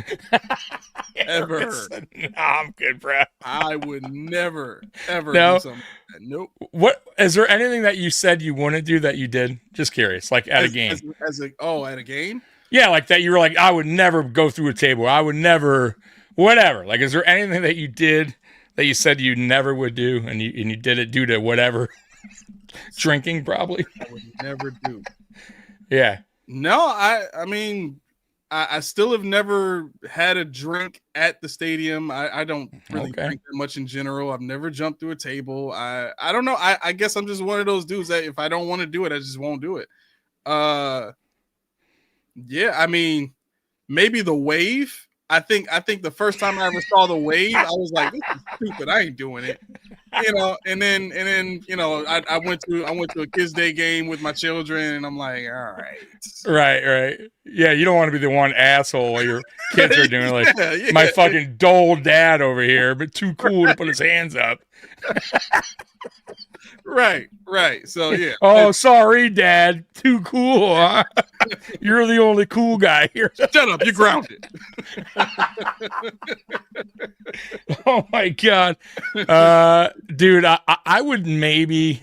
Speaker 6: Ever.
Speaker 5: No, I'm good, bro.
Speaker 6: I would never, ever
Speaker 5: No.
Speaker 6: do something like that. Nope.
Speaker 5: What is there anything that you said you wouldn't do that you did? Just curious, like at a game.
Speaker 6: At a game?
Speaker 5: Yeah, like that. You were like, I would never go through a table. I would never, whatever. Like, is there anything that you did that you said you never would do, and you did it due to whatever? Drinking, probably.
Speaker 6: I would never do.
Speaker 5: Yeah.
Speaker 6: No, I mean, I still have never had a drink at the stadium. I don't really drink that much in general. I've never jumped through a table. I don't know. I guess I'm just one of those dudes that if I don't want to do it, I just won't do it. Yeah, I mean, maybe the wave. I think the first time I ever saw the wave, I was like, this is stupid. I ain't doing it. And then I went to a kids' day game with my children, and I'm like, all right.
Speaker 5: Right. Yeah, you don't want to be the one asshole while your kids are doing like
Speaker 6: Yeah.
Speaker 5: my fucking dull dad over here, but too cool to put his hands up.
Speaker 6: Right. So yeah.
Speaker 5: Oh, sorry, Dad. Too cool, huh? You're the only cool guy here.
Speaker 6: Shut up. You're grounded.
Speaker 5: Oh my God. Dude, I would maybe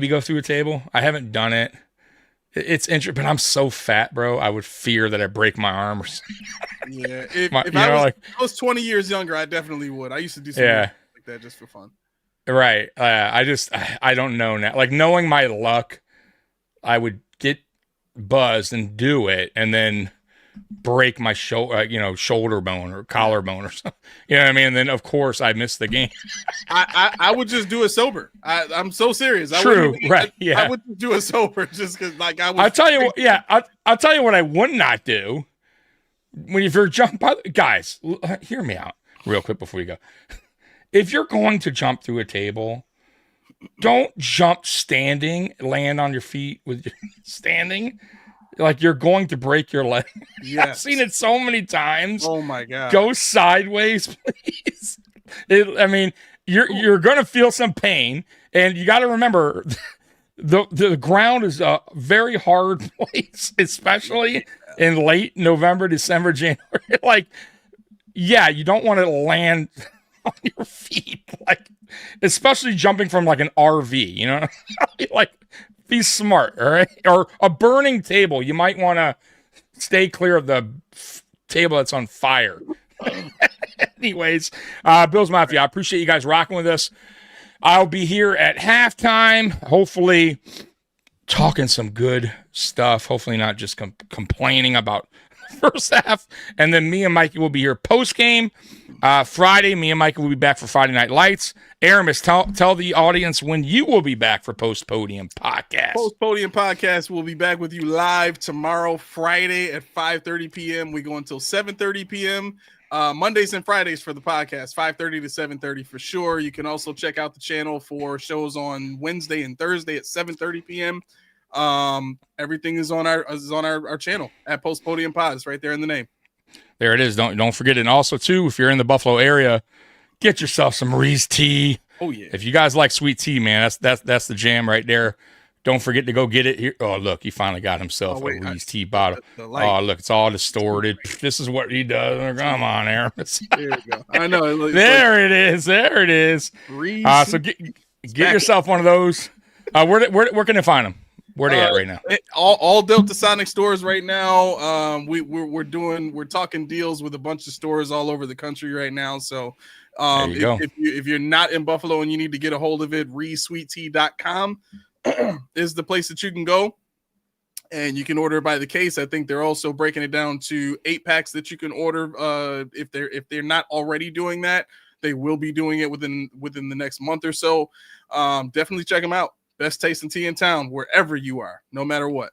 Speaker 5: go through a table. I haven't done it. It's interesting, but I'm so fat, bro. I would fear that I break my arm or something.
Speaker 6: Yeah, if I was 20 years younger, I definitely would. I used to do something like that just for fun.
Speaker 5: Right. I don't know now. Like, knowing my luck, I would get buzzed and do it, and then break my shoulder bone or collarbone or something. You know what I mean? And then, of course, I missed the game.
Speaker 6: I would just do it sober. I'm so serious.
Speaker 5: True. Right. Yeah.
Speaker 6: I would do it sober just because, like, I was.
Speaker 5: I'll tell you what. Yeah. I'll tell you what I would not do. If you're guys, hear me out real quick before we go. If you're going to jump through a table, don't jump standing, land on your feet with your standing. Like, you're going to break your leg. Yes. I've seen it so many times.
Speaker 6: Oh my God.
Speaker 5: Go sideways, please. You're going to feel some pain, and you got to remember the ground is a very hard place, especially in late November, December, January. Like, yeah, you don't want to land on your feet, like, especially jumping from like an RV, you know. Like, be smart, all right? Or a burning table, you might want to stay clear of the table that's on fire. Anyways, Bills Mafia, I appreciate you guys rocking with us. I'll be here at halftime, hopefully talking some good stuff, hopefully not just complaining about first half. And then me and Mikey will be here post game. Friday, me and Mikey will be back for Friday Night Lights. Aramis, tell the audience when you will be back for Post Podium Podcast.
Speaker 6: Post Podium Podcast will be back with you live tomorrow, Friday at 5:30 p.m. We go until 7:30 p.m. Mondays and Fridays for the podcast, 5:30 to 7:30 for sure. You can also check out the channel for shows on Wednesday and Thursday at 7:30 p.m. Everything is on our channel at Post Podium Pod. It's right there in the name.
Speaker 5: There it is. Don't forget it. And also, too, if you're in the Buffalo area, get yourself some Reese tea.
Speaker 6: Oh yeah.
Speaker 5: If you guys like sweet tea, man, that's the jam right there. Don't forget to go get it here. Oh, look, he finally got himself a Reese tea bottle. Oh, look, it's all distorted. This is what he does. Come on, Aaron.
Speaker 6: There you go. I know.
Speaker 5: There it is. There it is.
Speaker 6: Reese.
Speaker 5: So get yourself one of those. Where can I find them? Where they at right now?
Speaker 6: All Delta Sonic stores right now. We're talking deals with a bunch of stores all over the country right now. So if you're not in Buffalo and you need to get a hold of it, resweettea.com is the place that you can go. And you can order by the case. I think they're also breaking it down to 8-packs that you can order. If they're not already doing that, they will be doing it within the next month or so. Definitely check them out. Best tasting tea in town, wherever you are, no matter what.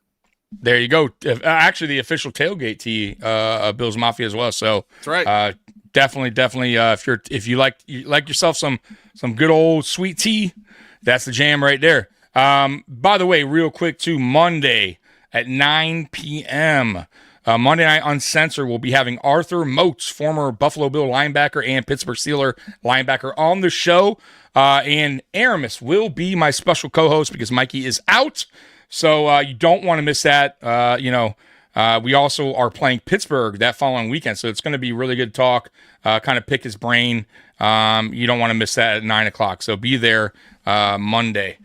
Speaker 5: There you go. Actually, the official tailgate tea of Bills Mafia as well. So
Speaker 6: that's right.
Speaker 5: Definitely. If you like yourself some good old sweet tea, that's the jam right there. By the way, real quick too, Monday at 9 p.m. Monday Night Uncensored, we'll be having Arthur Moats, former Buffalo Bill linebacker and Pittsburgh Steelers linebacker, on the show. And Aramis will be my special co-host because Mikey is out. So you don't want to miss that. We also are playing Pittsburgh that following weekend. So it's going to be really good talk, kind of pick his brain. You don't want to miss that at 9 o'clock. So be there Monday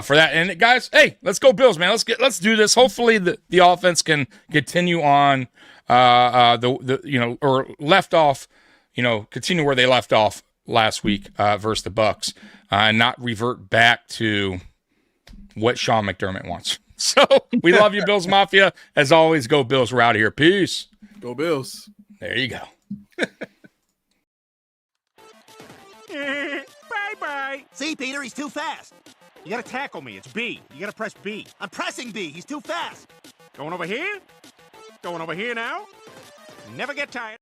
Speaker 5: for that. And guys, hey, let's go Bills, man. Let's do this. Hopefully the offense can continue on or left off, continue where they left off last week versus the Bucs, and not revert back to what Sean McDermott wants. So we love you, Bills Mafia. As always, go Bills. We're out of here. Peace.
Speaker 6: Go Bills.
Speaker 5: There you go.
Speaker 10: Bye-bye. See, Peter, he's too fast. You gotta tackle me. It's B. You gotta press B. I'm pressing B. He's too fast. Going over here? Going over here now? Never get tired.